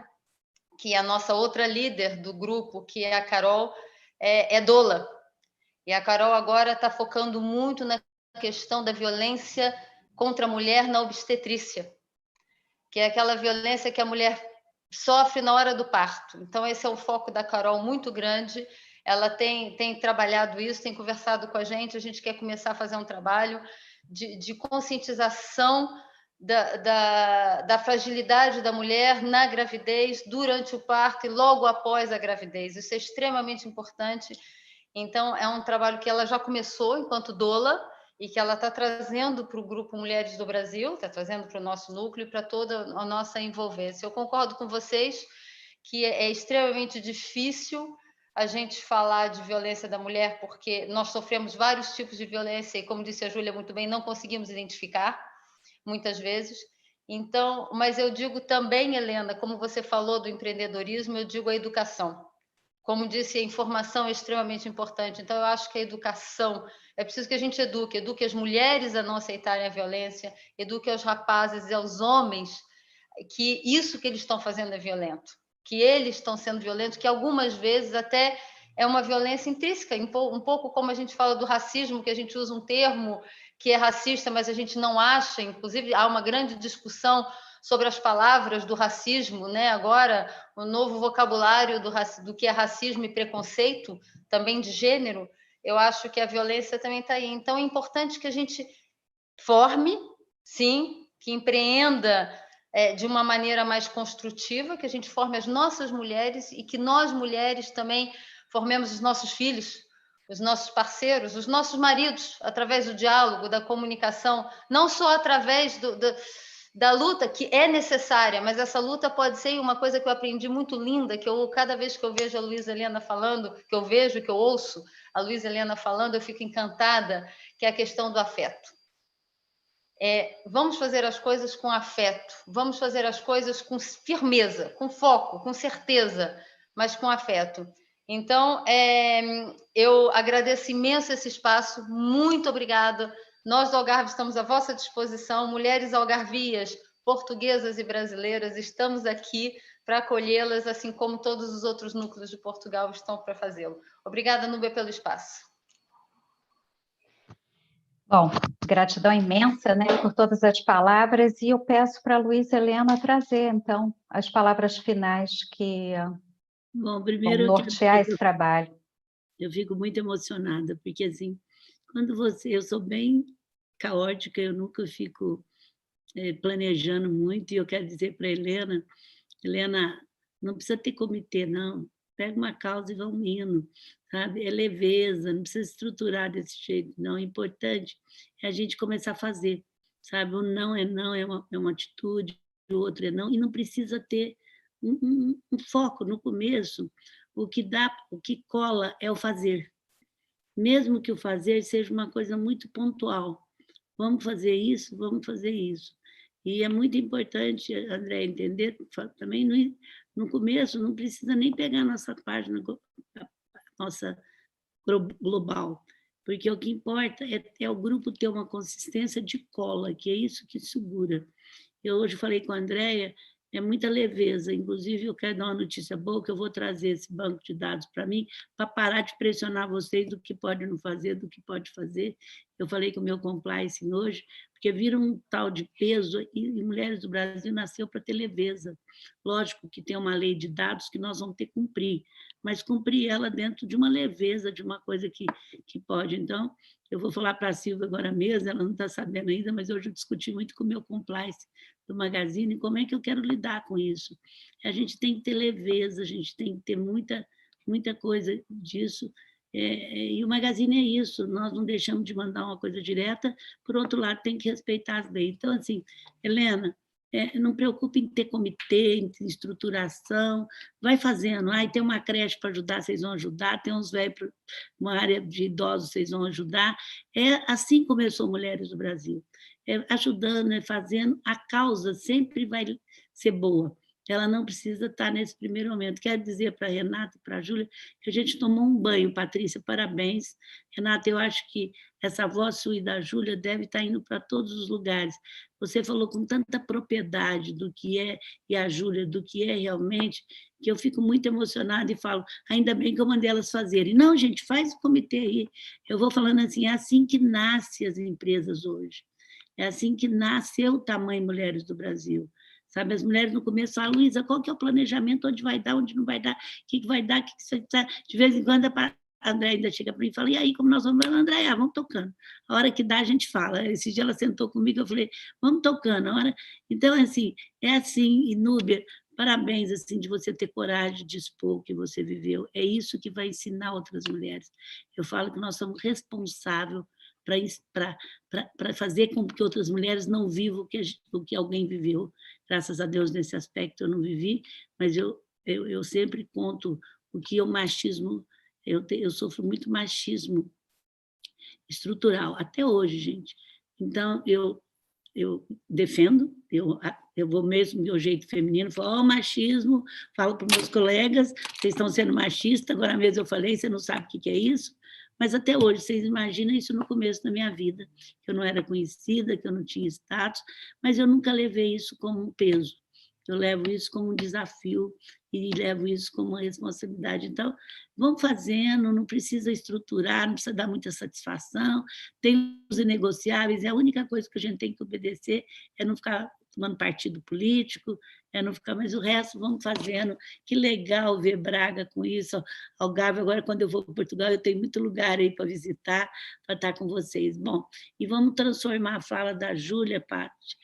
que a nossa outra líder do grupo, que é a Carol, é doula. E a Carol agora está focando muito na questão da violência contra a mulher na obstetrícia, que é aquela violência que a mulher sofre na hora do parto. Então, esse é o foco da Carol muito grande. Ela tem trabalhado isso, tem conversado com a gente quer começar a fazer um trabalho de conscientização da fragilidade da mulher na gravidez, durante o parto e logo após a gravidez. Isso é extremamente importante. Então, é um trabalho que ela já começou enquanto doula e que ela está trazendo para o Grupo Mulheres do Brasil, está trazendo para o nosso núcleo, para toda a nossa envolvência. Eu concordo com vocês que é extremamente difícil a gente falar de violência da mulher, porque nós sofremos vários tipos de violência e, como disse a Júlia muito bem, não conseguimos identificar, muitas vezes. Então, mas eu digo também, Helena, como você falou do empreendedorismo, eu digo a educação. Como disse, a informação é extremamente importante. Então, eu acho que a educação, é preciso que a gente eduque as mulheres a não aceitarem a violência, eduque aos rapazes e aos homens que isso que eles estão fazendo é violento, que eles estão sendo violentos, que algumas vezes até é uma violência intrínseca, um pouco como a gente fala do racismo, que a gente usa um termo que é racista, mas a gente não acha, inclusive há uma grande discussão sobre as palavras do racismo, né? Agora, o novo vocabulário do que é racismo e preconceito, também de gênero, eu acho que a violência também está aí. Então, é importante que a gente forme, sim, que empreenda de uma maneira mais construtiva, que a gente forme as nossas mulheres e que nós, mulheres, também formemos os nossos filhos, os nossos parceiros, os nossos maridos, através do diálogo, da comunicação, não só através da luta, que é necessária, mas essa luta pode ser uma coisa que eu aprendi muito linda, que cada vez que eu vejo a Luiza Helena falando, que eu ouço a Luiza Helena falando, eu fico encantada, que é a questão do afeto. Vamos fazer as coisas com afeto, vamos fazer as coisas com firmeza, com foco, com certeza, mas com afeto. Então, eu agradeço imenso esse espaço, muito obrigada. Nós do Algarve estamos à vossa disposição, mulheres algarvias, portuguesas e brasileiras, estamos aqui para acolhê-las, assim como todos os outros núcleos de Portugal estão para fazê-lo. Obrigada, Núbia, pelo espaço. Bom, gratidão imensa, né, por todas as palavras, e eu peço para a Luísa Helena trazer, então, as palavras finais que Bom, vão primeiro nortear esse trabalho. Eu fico muito emocionada, porque, assim, quando eu sou bem caótica, eu nunca fico planejando muito, e eu quero dizer para a Helena, não precisa ter comitê, não. Pega uma causa e vão indo, sabe? É leveza, não precisa estruturar desse jeito, não. O importante é a gente começar a fazer, sabe? O não, é uma atitude, o outro é não, e não precisa ter um foco no começo. O que cola é o fazer. Mesmo que o fazer seja uma coisa muito pontual. Vamos fazer isso, vamos fazer isso. E é muito importante, André, entender também no começo, não precisa nem pegar a nossa página, a nossa global, porque o que importa é o grupo ter uma consistência de cola, que é isso que segura. Eu hoje falei com a Andréia, é muita leveza, inclusive eu quero dar uma notícia boa, que eu vou trazer esse banco de dados para mim, para parar de pressionar vocês do que pode não fazer, do que pode fazer. Eu falei com o meu compliance hoje, porque vira um tal de peso, e Mulheres do Brasil nasceu para ter leveza. Lógico que tem uma lei de dados que nós vamos ter que cumprir, mas cumprir ela dentro de uma leveza, de uma coisa que pode. Então, eu vou falar para a Silvia agora mesmo, ela não está sabendo ainda, mas hoje eu discuti muito com o meu compliance do Magazine, como é que eu quero lidar com isso. A gente tem que ter leveza, a gente tem que ter muita coisa disso, e o Magazine é isso, nós não deixamos de mandar uma coisa direta, por outro lado, tem que respeitar as leis. Então, assim, Helena, não preocupe em ter comitê, em estruturação, vai fazendo. Tem uma creche para ajudar, vocês vão ajudar, tem uns velhos, uma área de idosos, vocês vão ajudar. É assim que começou Mulheres do Brasil. Ajudando, fazendo, a causa sempre vai ser boa. Ela não precisa estar nesse primeiro momento. Quero dizer para a Renata e para a Júlia que a gente tomou um banho. Patrícia, parabéns. Renata, eu acho que essa voz sua e da Júlia deve estar indo para todos os lugares. Você falou com tanta propriedade do que é, e a Júlia, do que é realmente, que eu fico muito emocionada e falo, ainda bem que eu mandei elas fazerem. Não, gente, faz o comitê aí. Eu vou falando assim, é assim que nascem as empresas hoje. É assim que nasceu o tamanho Mulheres do Brasil. Sabe, as mulheres no começo falam, Luísa, qual que é o planejamento, onde vai dar, onde não vai dar, o que vai dar, você tá... De vez em quando a André ainda chega para mim e fala, e aí, como nós vamos? André, vamos tocando. A hora que dá, a gente fala. Esse dia ela sentou comigo, eu falei, vamos tocando. A hora... Então, assim, é assim, e Núbia, parabéns assim, de você ter coragem de expor o que você viveu. É isso que vai ensinar outras mulheres. Eu falo que nós somos responsáveis para fazer com que outras mulheres não vivam o que alguém viveu. Graças a Deus, nesse aspecto, eu não vivi, mas eu sempre conto o que é o machismo. Eu sofro muito machismo estrutural, até hoje, gente. Então, eu defendo, eu vou mesmo do meu jeito feminino, falo, machismo, falo para os meus colegas, vocês estão sendo machistas, agora mesmo eu falei, você não sabe o que é isso, mas até hoje, vocês imaginam isso no começo da minha vida, que eu não era conhecida, que eu não tinha status, mas eu nunca levei isso como um peso, eu levo isso como um desafio e levo isso como uma responsabilidade. Então, vamos fazendo, não precisa estruturar, não precisa dar muita satisfação, tem os inegociáveis, a única coisa que a gente tem que obedecer é não ficar tomando partido político, não ficar, mas o resto vamos fazendo. Que legal ver Braga com isso, Algarve. Agora, quando eu vou para Portugal, eu tenho muito lugar aí para visitar, para estar com vocês. Bom, e vamos transformar a fala da Júlia, Paty,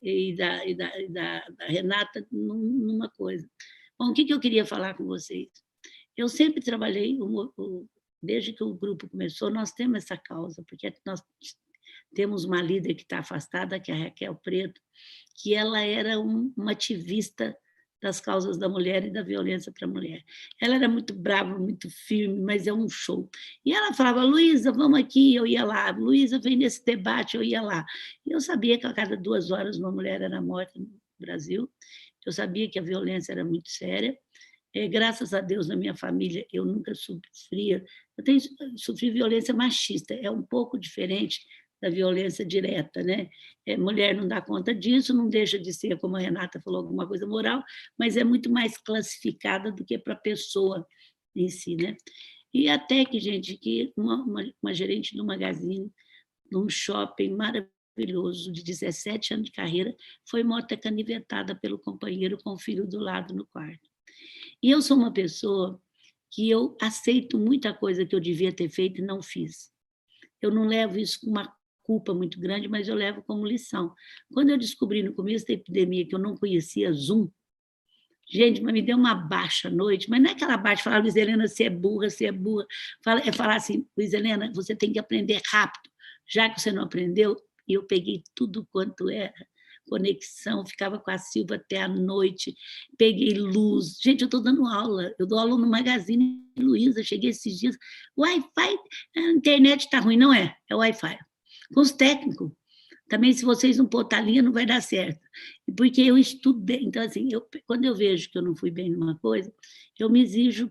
e da Renata numa coisa. Bom, o que eu queria falar com vocês? Eu sempre trabalhei, desde que o grupo começou, nós temos essa causa, porque nós temos uma líder que está afastada, que é a Raquel Preto, que ela era uma ativista das causas da mulher e da violência para a mulher. Ela era muito brava, muito firme, mas é um show. E ela falava, Luísa, vamos aqui, eu ia lá. Luísa, vem nesse debate, eu ia lá. E eu sabia que a cada 2 horas uma mulher era morta no Brasil. Eu sabia que a violência era muito séria. Graças a Deus, na minha família, eu nunca sofri violência machista, é um pouco diferente da violência direta, né? Mulher não dá conta disso, não deixa de ser, como a Renata falou, alguma coisa moral, mas é muito mais classificada do que para a pessoa em si, né? E até que, gente, que uma gerente do Magazine, num shopping maravilhoso, de 17 anos de carreira, foi morta canivetada pelo companheiro com o filho do lado no quarto. E eu sou uma pessoa que eu aceito muita coisa que eu devia ter feito e não fiz. Eu não levo isso com uma culpa muito grande, mas eu levo como lição. Quando eu descobri no começo da epidemia que eu não conhecia Zoom, gente, mas me deu uma baixa à noite, mas não é aquela baixa, falar, Luiz Helena, você é burra, você é burra. É falar assim, Luiz Helena, você tem que aprender rápido, já que você não aprendeu, e eu peguei tudo quanto era conexão, ficava com a Silva até a noite, peguei luz. Gente, eu estou dando aula, eu dou aula no Magazine Luiza, cheguei esses dias, Wi-Fi, a internet está ruim, não é? É Wi-Fi. Com os técnicos. Também, se vocês não pôr linha, não vai dar certo. Porque eu estudei. Então, assim, quando eu vejo que eu não fui bem numa coisa, eu me exijo,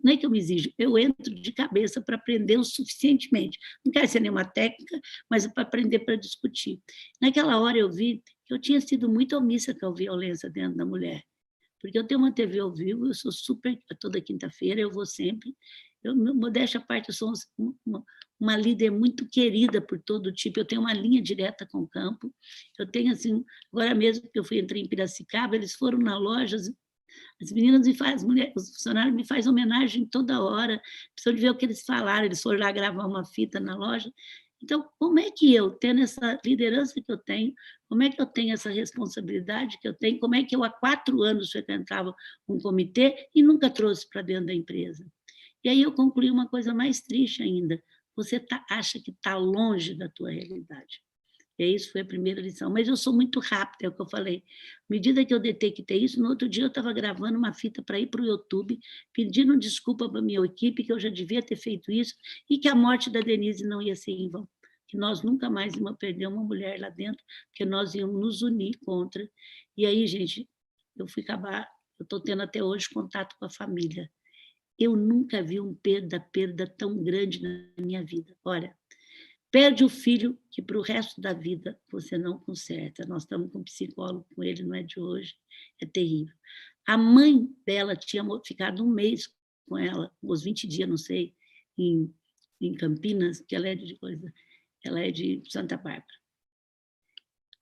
não é que eu me exijo, eu entro de cabeça para aprender o suficientemente. Não quero ser nenhuma técnica, mas para aprender para discutir. Naquela hora eu vi que eu tinha sido muito omissa com a violência dentro da mulher. Porque eu tenho uma TV ao vivo, eu sou super, toda quinta-feira, eu vou sempre. Modéstia à parte, eu sou uma líder muito querida por todo tipo, eu tenho uma linha direta com o campo, eu tenho assim, agora mesmo que entrei em Piracicaba, eles foram na loja, as meninas os funcionários me fazem homenagem toda hora, precisam de ver o que eles falaram, eles foram lá gravar uma fita na loja. Então, como é que eu, tendo essa liderança que eu tenho, como é que eu tenho essa responsabilidade que eu tenho, como é que eu há 4 anos frequentava um comitê e nunca trouxe para dentro da empresa? E aí eu concluí uma coisa mais triste ainda, você acha que está longe da tua realidade. E isso foi a primeira lição. Mas eu sou muito rápida, é o que eu falei. À medida que eu detectei isso, no outro dia eu estava gravando uma fita para ir para o YouTube, pedindo desculpa para a minha equipe, que eu já devia ter feito isso, e que a morte da Denise não ia ser em vão, que nós nunca mais íamos perder uma mulher lá dentro, porque nós íamos nos unir contra. E aí, gente, eu estou tendo até hoje contato com a família. Eu nunca vi perda tão grande na minha vida. Olha, perde o filho que para o resto da vida você não conserta. Nós estamos com um psicólogo com ele, não é de hoje, é terrível. A mãe dela tinha ficado 1 mês com ela, uns 20 dias, não sei, em Campinas, que ela é de Santa Bárbara.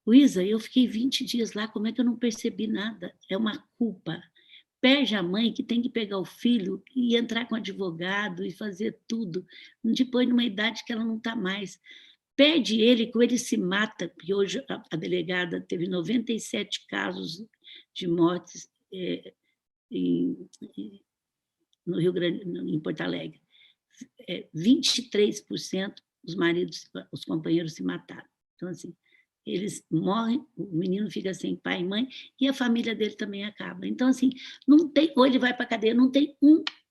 Luísa, eu fiquei 20 dias lá, como é que eu não percebi nada? É uma culpa. Perde a mãe que tem que pegar o filho e entrar com advogado e fazer tudo, depois numa idade que ela não está mais. Perde ele, que ele se mata, porque hoje a delegada teve 97 casos de mortes no Rio Grande, em Porto Alegre. 23% os companheiros se mataram. Então, assim, eles morrem, o menino fica sem pai e mãe, e a família dele também acaba. Então, assim, não tem, ou ele vai para a cadeia, não tem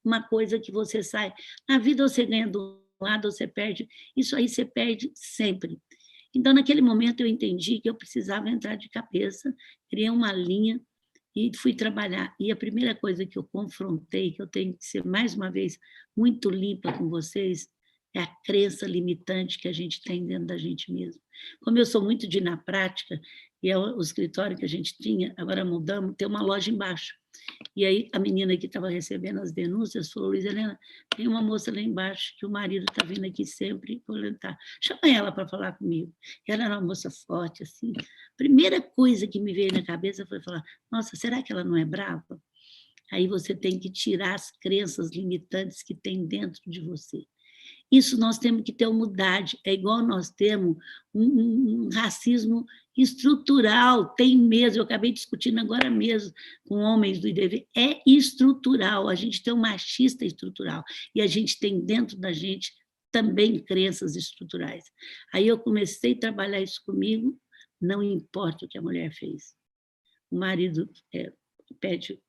uma coisa que você sai. Na vida você ganha do lado, você perde, isso aí você perde sempre. Então, naquele momento eu entendi que eu precisava entrar de cabeça, criei uma linha e fui trabalhar. E a primeira coisa que eu confrontei, que eu tenho que ser, mais uma vez, muito limpa com vocês, é a crença limitante que a gente tem dentro da gente mesmo. Como eu sou muito de ir na prática, e é o escritório que a gente tinha, agora mudamos, tem uma loja embaixo. E aí a menina que estava recebendo as denúncias falou, Luiz Helena, tem uma moça lá embaixo que o marido está vindo aqui sempre violentar. Chama ela para falar comigo. Ela era uma moça forte, assim. Primeira coisa que me veio na cabeça foi falar, nossa, será que ela não é brava? Aí você tem que tirar as crenças limitantes que tem dentro de você. Isso nós temos que ter humildade, é igual nós temos um racismo estrutural, tem mesmo, eu acabei discutindo agora mesmo com homens do IDV, é estrutural, a gente tem um machista estrutural, e a gente tem dentro da gente também crenças estruturais. Aí eu comecei a trabalhar isso comigo, não importa o que a mulher fez. O marido pede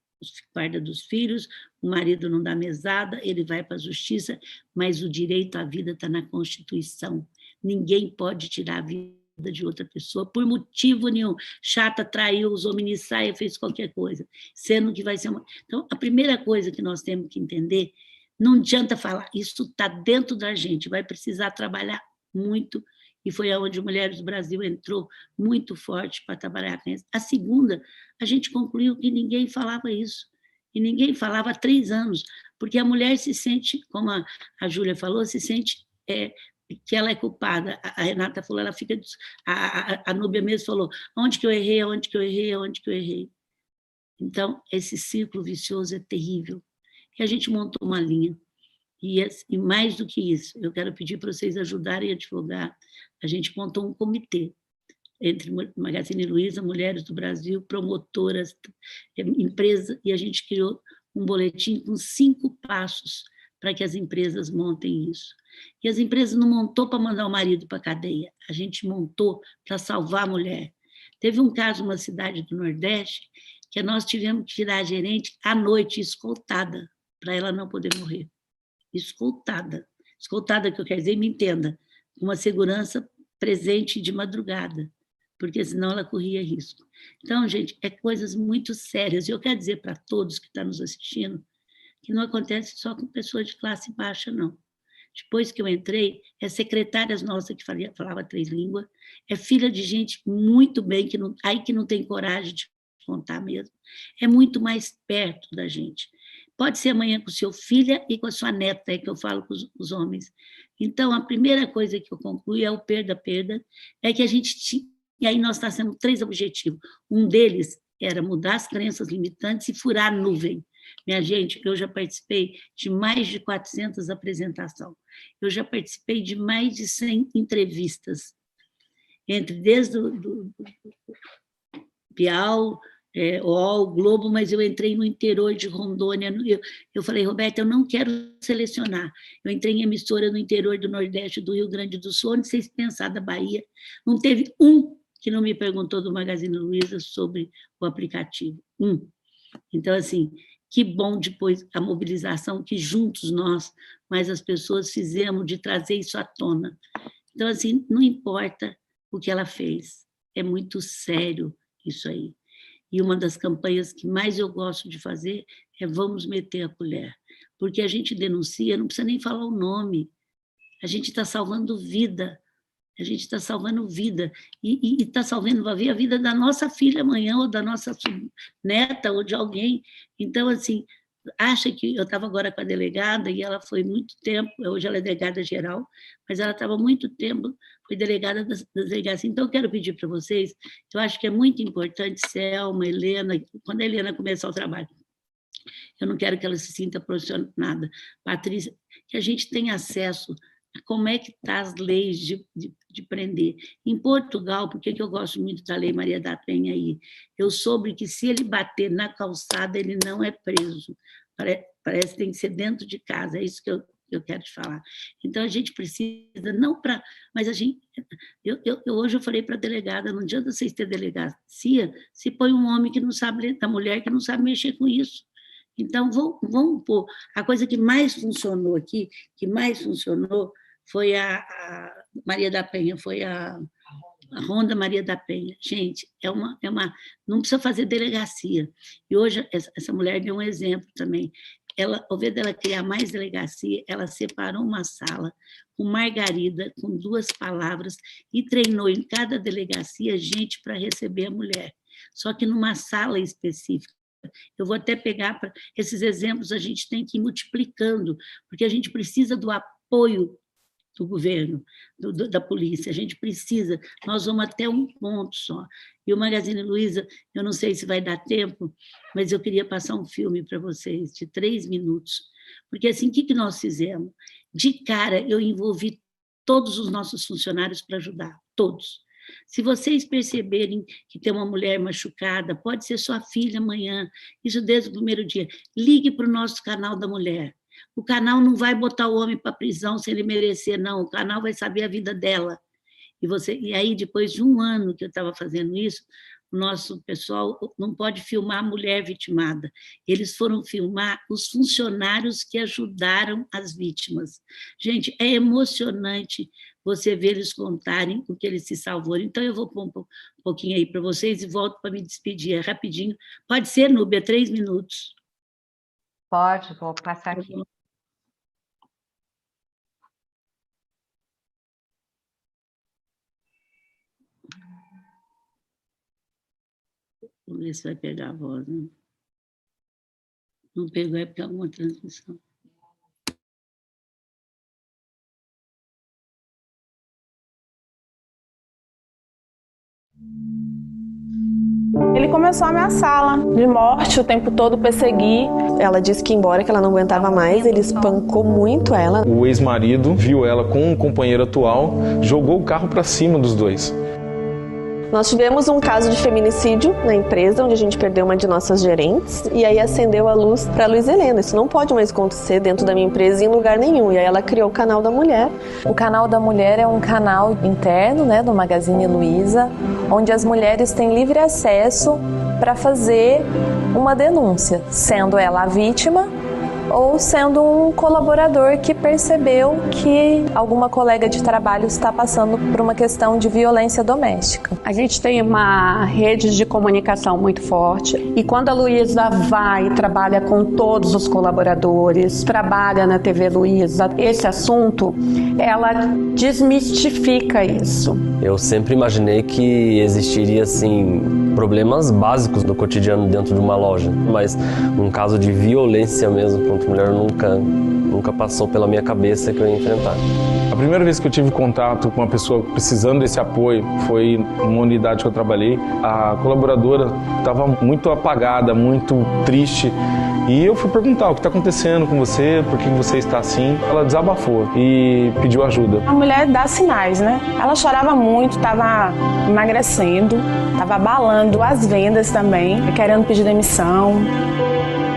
guarda dos filhos, o marido não dá mesada, ele vai para a justiça, mas o direito à vida está na Constituição. Ninguém pode tirar a vida de outra pessoa, por motivo nenhum. Chata, traiu, usou minissaia, fez qualquer coisa, sendo que vai ser uma... Então, a primeira coisa que nós temos que entender, não adianta falar, isso está dentro da gente, vai precisar trabalhar muito, e foi aonde Mulheres do Brasil entrou muito forte para trabalhar com isso. A segunda, a gente concluiu que ninguém falava isso, e ninguém falava há 3 anos, porque a mulher se sente, como a Júlia falou, se sente que ela é culpada. A Renata falou, ela fica... A Núbia mesmo falou, onde que eu errei, onde que eu errei, onde que eu errei. Então, esse círculo vicioso é terrível. E a gente montou uma linha. E mais do que isso, eu quero pedir para vocês ajudarem a divulgar. A gente montou um comitê entre Magazine Luiza, Mulheres do Brasil, promotoras, empresas, e a gente criou um boletim com 5 passos para que as empresas montem isso. E as empresas não montou para mandar o marido para a cadeia, a gente montou para salvar a mulher. Teve um caso numa cidade do Nordeste que nós tivemos que tirar a gerente à noite, escoltada, para ela não poder morrer. Escoltada. Escoltada, que eu quero dizer, me entenda, uma segurança presente de madrugada, porque senão ela corria risco. Então, gente, é coisas muito sérias. E eu quero dizer para todos que estão nos assistindo que não acontece só com pessoas de classe baixa, não. Depois que eu entrei, é secretárias nossas que falava 3 línguas, é filha de gente muito bem, que não tem coragem de contar mesmo, é muito mais perto da gente. Pode ser amanhã com seu filho e com a sua neta, é que eu falo com os homens. Então, a primeira coisa que eu concluo é o perda-perda, é que a gente tinha, e aí nós estamos tendo 3 objetivos. Um deles era mudar as crenças limitantes e furar a nuvem. Minha gente, eu já participei de mais de 400 apresentações, eu já participei de mais de 100 entrevistas, desde o Piau, o Globo, mas eu entrei no interior de Rondônia. Eu falei, Roberta, eu não quero selecionar. Eu entrei em emissora no interior do Nordeste, do Rio Grande do Sul, onde vocês pensaram da Bahia. Não teve um que não me perguntou do Magazine Luiza sobre o aplicativo. Então, assim, que bom depois a mobilização que juntos nós, mas as pessoas fizemos de trazer isso à tona. Então, assim, não importa o que ela fez, é muito sério isso aí. E uma das campanhas que mais eu gosto de fazer é vamos meter a colher, porque a gente denuncia, não precisa nem falar o nome, a gente está salvando vida, a gente está salvando vida, e está salvando a vida da nossa filha amanhã, ou da nossa neta, ou de alguém. Então, assim, acha que... Eu estava agora com a delegada, e ela foi muito tempo, hoje ela é delegada geral, mas ela estava muito tempo, foi delegada das delegacias. Então, eu quero pedir para vocês, eu acho que é muito importante, Selma, Helena, quando a Helena começar o trabalho, eu não quero que ela se sinta pressionada, Patrícia, que a gente tenha acesso a como é que estão as leis de prender. Em Portugal, por que eu gosto muito da Lei Maria da Penha aí? Eu soube que se ele bater na calçada, ele não é preso. Parece que tem que ser dentro de casa, é isso que eu quero te falar. Então, a gente precisa, não para... Mas a gente... Hoje eu falei para a delegada, não adianta vocês terem delegacia se põe um homem que não sabe, da mulher que não sabe mexer com isso. Então, vamos pôr... A coisa que mais funcionou aqui, foi a Maria da Penha, foi a Ronda Maria da Penha. Gente, não precisa fazer delegacia. E hoje, essa mulher deu um exemplo também. Ao invés dela criar mais delegacia, ela separou uma sala com margarida, com 2 palavras, e treinou em cada delegacia gente para receber a mulher. Só que numa sala específica. Eu vou até pegar esses exemplos, a gente tem que ir multiplicando, porque a gente precisa do apoio do governo, da polícia, a gente precisa, nós vamos até um ponto só. E o Magazine Luiza, eu não sei se vai dar tempo, mas eu queria passar um filme para vocês, de 3 minutos, porque assim, o que nós fizemos? De cara, eu envolvi todos os nossos funcionários para ajudar, todos. Se vocês perceberem que tem uma mulher machucada, pode ser sua filha amanhã, isso desde o primeiro dia, ligue para o nosso canal da mulher. O canal não vai botar o homem para a prisão se ele merecer, não. O canal vai saber a vida dela. E aí, depois de 1 ano que eu estava fazendo isso, nosso pessoal não pode filmar a mulher vitimada. Eles foram filmar os funcionários que ajudaram as vítimas. Gente, é emocionante você ver eles contarem o que eles se salvaram. Então, eu vou pôr um pouquinho aí para vocês e volto para me despedir, rapidinho. Pode ser, Núbia, 3 minutos. Pode, vou passar aqui. Vamos ver se vai pegar a voz, né? Não pegou, é porque é alguma transmissão. Ele começou a ameaçá-la de morte, o tempo todo perseguir. Ela disse que embora que ela não aguentava mais, ele espancou muito ela. O ex-marido viu ela com um companheiro atual, jogou o carro para cima dos dois. Nós tivemos um caso de feminicídio na empresa, onde a gente perdeu uma de nossas gerentes, e aí acendeu a luz para a Luiz Helena. Isso não pode mais acontecer dentro da minha empresa em lugar nenhum. E aí ela criou o Canal da Mulher. O Canal da Mulher é um canal interno, né, do Magazine Luiza, onde as mulheres têm livre acesso para fazer uma denúncia, sendo ela a vítima ou sendo um colaborador que percebeu que alguma colega de trabalho está passando por uma questão de violência doméstica. A gente tem uma rede de comunicação muito forte e quando a Luiza vai e trabalha com todos os colaboradores, trabalha na TV Luiza, esse assunto, ela desmistifica isso. Eu sempre imaginei que existiria, assim, problemas básicos do cotidiano dentro de uma loja, mas um caso de violência mesmo contra mulher nunca passou pela minha cabeça que eu ia enfrentar. A primeira vez que eu tive contato com uma pessoa precisando desse apoio foi numa unidade que eu trabalhei. A colaboradora estava muito apagada, muito triste. E eu fui perguntar o que está acontecendo com você, por que você está assim. Ela desabafou e pediu ajuda. A mulher dá sinais, né? Ela chorava muito, estava emagrecendo, estava abalando as vendas também, querendo pedir demissão.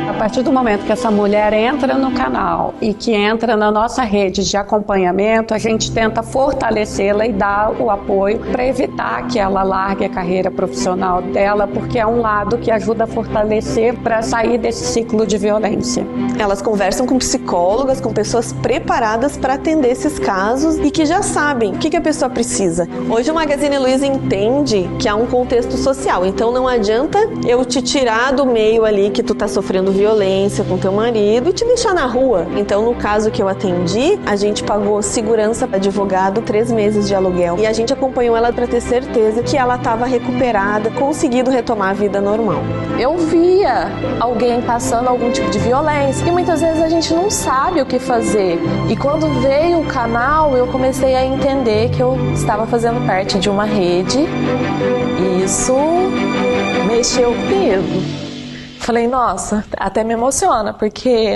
A partir do momento que essa mulher entra no canal e que entra na nossa rede de acompanhamento, a gente tenta fortalecê-la e dar o apoio para evitar que ela largue a carreira profissional dela, porque é um lado que ajuda a fortalecer para sair desse ciclo de violência. Elas conversam com psicólogas, com pessoas preparadas para atender esses casos e que já sabem o que a pessoa precisa. Hoje o Magazine Luiza entende que há um contexto social, então não adianta eu te tirar do meio ali que tu tá sofrendo violência com teu marido e te deixar na rua. Então, no caso que eu atendi, a gente pagou segurança para advogado, 3 meses de aluguel. E a gente acompanhou ela para ter certeza que ela estava recuperada, conseguindo retomar a vida normal. Eu via alguém passando algum tipo de violência e muitas vezes a gente não sabe o que fazer. E quando veio o canal, eu comecei a entender que eu estava fazendo parte de uma rede e isso mexeu comigo. Falei, nossa, até me emociona, porque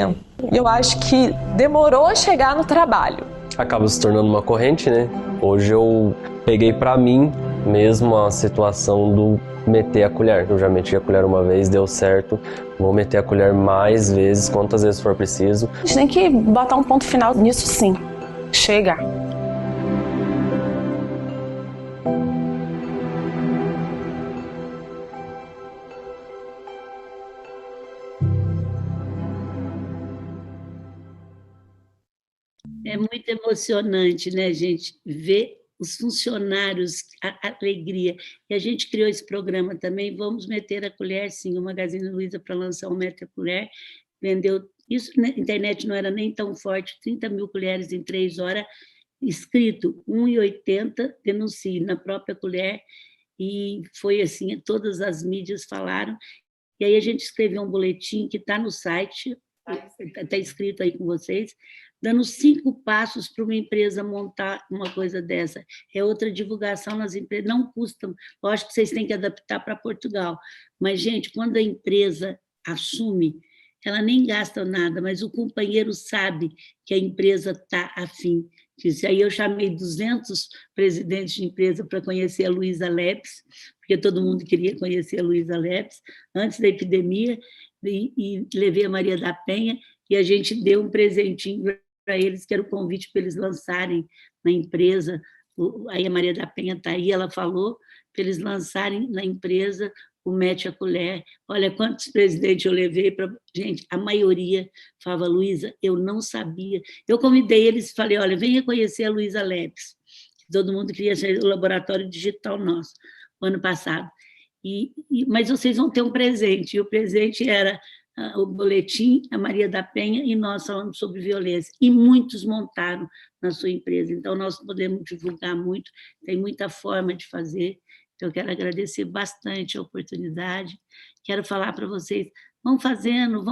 eu acho que demorou a chegar no trabalho. Acaba se tornando uma corrente, né? Hoje eu peguei pra mim mesmo a situação do meter a colher. Eu já meti a colher uma vez, deu certo. Vou meter a colher mais vezes, quantas vezes for preciso. A gente tem que botar um ponto final nisso sim. Chega. É muito emocionante, né, gente, ver os funcionários, a alegria. E a gente criou esse programa também, Vamos Meter a Colher, sim, o Magazine Luiza para lançar o Mete a Colher, vendeu, isso na internet não era nem tão forte, 30 mil colheres em 3 horas, escrito 1,80, denuncie, na própria colher, e foi assim, todas as mídias falaram, e aí a gente escreveu um boletim que está no site, está escrito aí com vocês, dando 5 passos para uma empresa montar uma coisa dessa. É outra divulgação nas empresas, não custam, lógico que vocês têm que adaptar para Portugal, mas, gente, quando a empresa assume, ela nem gasta nada, mas o companheiro sabe que a empresa está afim disso. Aí eu chamei 200 presidentes de empresa para conhecer a Luiza Labs, porque todo mundo queria conhecer a Luiza Labs, antes da epidemia, e levei a Maria da Penha, e a gente deu um presentinho para eles, que era o convite para eles lançarem na empresa. Aí a Maria da Penha está aí, ela falou, para eles lançarem na empresa o Mete a Colher. Olha quantos presidentes eu levei para... Gente, a maioria falava, Luísa, eu não sabia. Eu convidei eles e falei, olha, venha conhecer a Luísa Leves. Todo mundo queria ser o laboratório digital nosso, o ano passado. Mas vocês vão ter um presente, e o presente era o boletim, a Maria da Penha, e nós falamos sobre violência. E muitos montaram na sua empresa. Então, nós podemos divulgar muito, tem muita forma de fazer. Então, eu quero agradecer bastante a oportunidade. Quero falar para vocês, vão fazendo,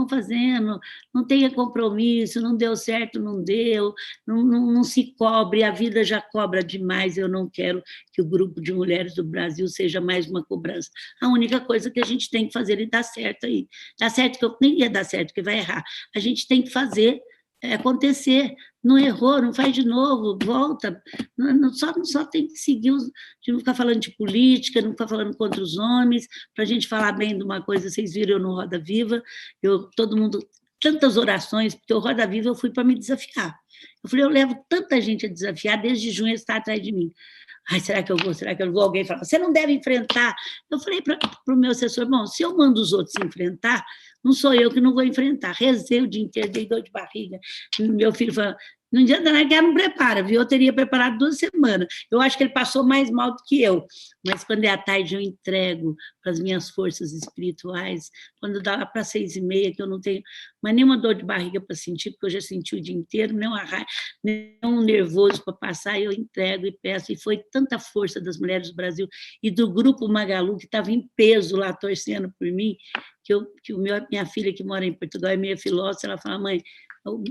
não tenha compromisso, não deu certo, não deu, não se cobre, a vida já cobra demais, eu não quero que o grupo de mulheres do Brasil seja mais uma cobrança. A única coisa que a gente tem que fazer é dar certo aí. Dá certo que eu nem ia dar certo, que vai errar. A gente tem que fazer acontecer. Não errou, não faz de novo, volta. Só tem que seguir, de não ficar falando de política, não ficar falando contra os homens, para a gente falar bem de uma coisa. Vocês viram eu no Roda Viva, todo mundo, tantas orações, porque o Roda Viva eu fui para me desafiar. Eu falei, eu levo tanta gente a desafiar, desde junho está atrás de mim. Ai, será que eu vou? Será que eu não vou? Alguém fala, você não deve enfrentar. Eu falei para o meu assessor, bom, se eu mando os outros enfrentar, não sou eu que não vou enfrentar. Rezei o dia inteiro, dei dor de barriga. Meu filho falou, não adianta nada que ela não prepara, viu? Eu teria preparado 2 semanas. Eu acho que ele passou mais mal do que eu. Mas quando é à tarde, eu entrego para as minhas forças espirituais. Quando dá lá para 6h30, que eu não tenho mais nenhuma dor de barriga para sentir, porque eu já senti o dia inteiro, nem um nervoso para passar, eu entrego e peço. E foi tanta força das mulheres do Brasil e do Grupo Magalu, que estava em peso lá, torcendo por mim, que minha filha, que mora em Portugal, é minha filósofa, ela fala, mãe, o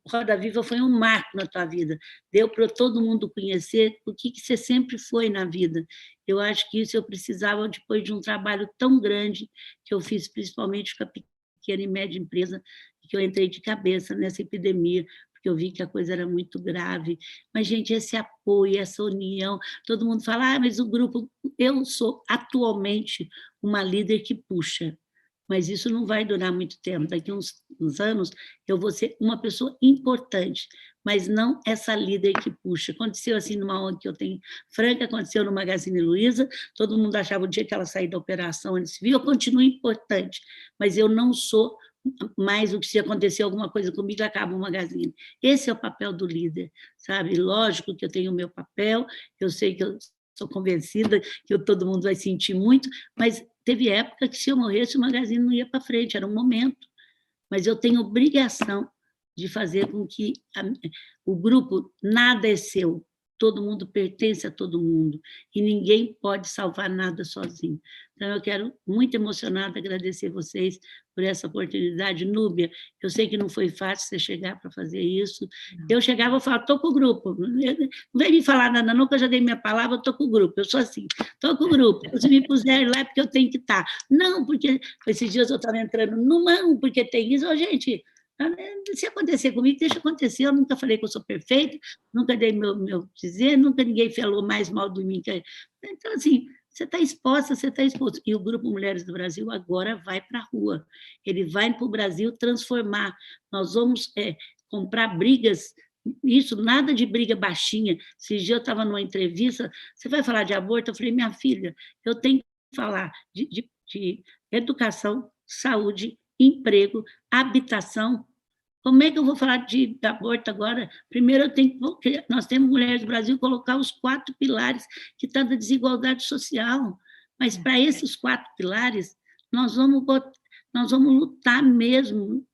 Roda Viva foi um marco na tua vida, deu para todo mundo conhecer o que você sempre foi na vida. Eu acho que isso eu precisava depois de um trabalho tão grande que eu fiz, principalmente com a pequena e média empresa, que eu entrei de cabeça nessa epidemia, porque eu vi que a coisa era muito grave. Mas, gente, esse apoio, essa união, todo mundo fala, mas o grupo... Eu sou atualmente uma líder que puxa, mas isso não vai durar muito tempo. Daqui a uns anos, eu vou ser uma pessoa importante, mas não essa líder que puxa. Aconteceu assim numa ONG que eu tenho, Franca, aconteceu no Magazine Luiza, todo mundo achava o dia que ela sair da operação, eles viram, eu continuo importante, mas eu não sou mais o que se acontecer alguma coisa comigo, acaba o Magazine. Esse é o papel do líder, sabe? Lógico que eu tenho o meu papel, eu sei que eu sou convencida que todo mundo vai sentir muito, mas teve época que se eu morresse o Magazine não ia para frente, era um momento. Mas eu tenho obrigação de fazer com que o grupo, nada é seu, todo mundo pertence a todo mundo, e ninguém pode salvar nada sozinho. Então, eu quero, muito emocionada, agradecer vocês por essa oportunidade. Núbia, eu sei que não foi fácil você chegar para fazer isso. Eu chegava e falava, estou com o grupo. Não vem me falar nada, não, que eu já dei minha palavra, estou com o grupo. Eu sou assim, estou com o grupo. Se me puserem lá é porque eu tenho que estar. Não, porque esses dias eu estava entrando não, porque tem isso. Gente, se acontecer comigo, deixa acontecer. Eu nunca falei que eu sou perfeita, nunca dei meu dizer, nunca ninguém falou mais mal de mim. Então, assim, você está exposta, você está exposto. E o Grupo Mulheres do Brasil agora vai para a rua. Ele vai para o Brasil transformar. Nós vamos comprar brigas, isso, nada de briga baixinha. Esse dia eu estava numa entrevista, você vai falar de aborto? Eu falei, minha filha, eu tenho que falar de educação, saúde, emprego, habitação. Como é que eu vou falar de aborto agora? Primeiro, nós temos Mulheres do Brasil colocar os 4 pilares que estão da desigualdade social. Mas para esses 4 pilares, nós vamos lutar mesmo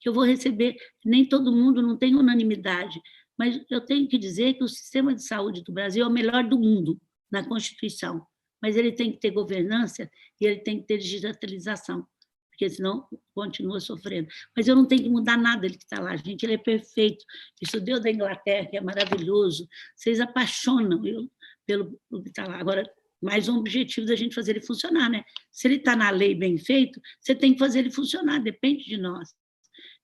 que eu vou receber. Nem todo mundo, não tem unanimidade, mas eu tenho que dizer que o sistema de saúde do Brasil é o melhor do mundo na Constituição, mas ele tem que ter governança e ele tem que ter digitalização, porque senão continua sofrendo. Mas eu não tenho que mudar nada ele que está lá, gente, ele é perfeito. Isso deu da Inglaterra, que é maravilhoso. Vocês apaixonam pelo que está lá. Agora, mais um objetivo da gente fazer ele funcionar, né? Se ele está na lei bem feito, você tem que fazer ele funcionar, depende de nós.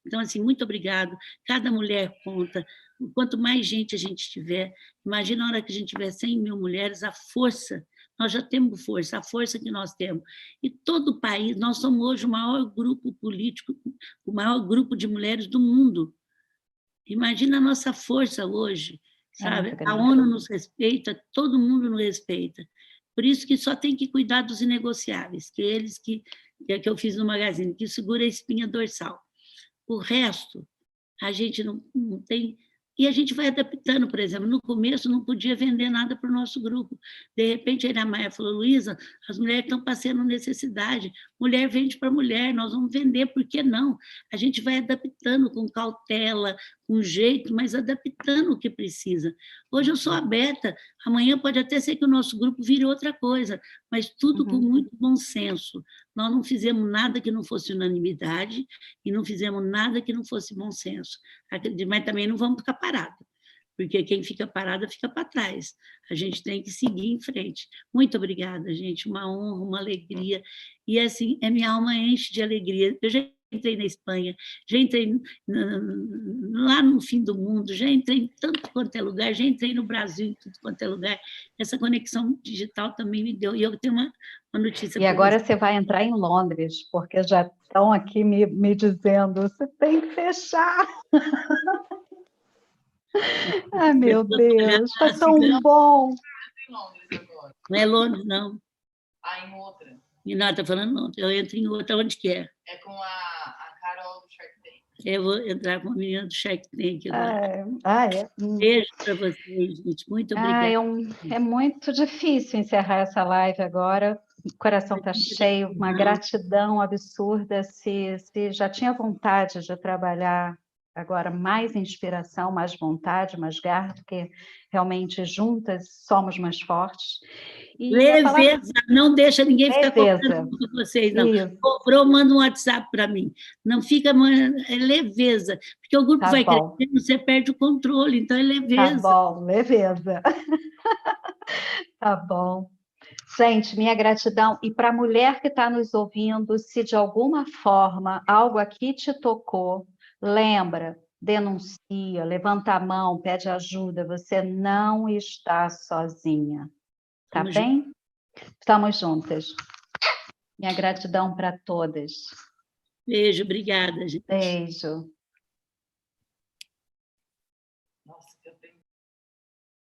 Então, assim, muito obrigado. Cada mulher conta. Quanto mais gente a gente tiver, imagina a hora que a gente tiver 100 mil mulheres, a força. Nós já temos força, a força que nós temos. E todo o país, nós somos hoje o maior grupo político, o maior grupo de mulheres do mundo. Imagina a nossa força hoje. sabe? A ONU nos respeita, todo mundo nos respeita. Por isso que só tem que cuidar dos inegociáveis, que eles que eu fiz no Magazine, que segura a espinha dorsal. O resto, a gente não tem... E a gente vai adaptando, por exemplo, no começo não podia vender nada para o nosso grupo. De repente, a Maia falou, Luísa, as mulheres estão passando necessidade, mulher vende para mulher, nós vamos vender, por que não? A gente vai adaptando com cautela, com jeito, mas adaptando o que precisa. Hoje eu sou aberta, amanhã pode até ser que o nosso grupo vire outra coisa, mas tudo com muito bom senso. Nós não fizemos nada que não fosse unanimidade e não fizemos nada que não fosse bom senso. Mas também não vamos ficar parados, porque quem fica parada fica para trás. A gente tem que seguir em frente. Muito obrigada, gente. Uma honra, uma alegria. E, assim, a minha alma enche de alegria. Eu já entrei na Espanha, já entrei lá no fim do mundo, já entrei em tanto quanto é lugar, já entrei no Brasil em tudo quanto é lugar. Essa conexão digital também me deu. E eu tenho uma notícia. E agora você vai entrar em Londres, porque já estão aqui me dizendo, você tem que fechar. Ai, meu Deus, foi tão bom. Não é Londres, não. Ah, em outra. E nada, está falando não. Eu entro em outra, onde que é? É com a Carol do Shark Tank. Eu vou entrar com a menina do Shark Tank agora. É. Beijo para vocês, gente. Muito obrigada. É muito difícil encerrar essa live agora. O coração está cheio, uma gratidão absurda. Se já tinha vontade de trabalhar agora, mais inspiração, mais vontade, mais garra, porque realmente juntas somos mais fortes. E leveza, não deixa ninguém ficar cobrando com vocês, não. Cobrou, manda um WhatsApp para mim. Não fica, é leveza, porque o grupo vai crescendo, você perde o controle, então é leveza. Tá bom, leveza. Tá bom. Gente, minha gratidão. E para a mulher que está nos ouvindo, se de alguma forma algo aqui te tocou, lembra, denuncia, levanta a mão, pede ajuda, você não está sozinha. Tá bem? Estamos juntas. Minha gratidão para todas. Beijo, obrigada, gente. Beijo.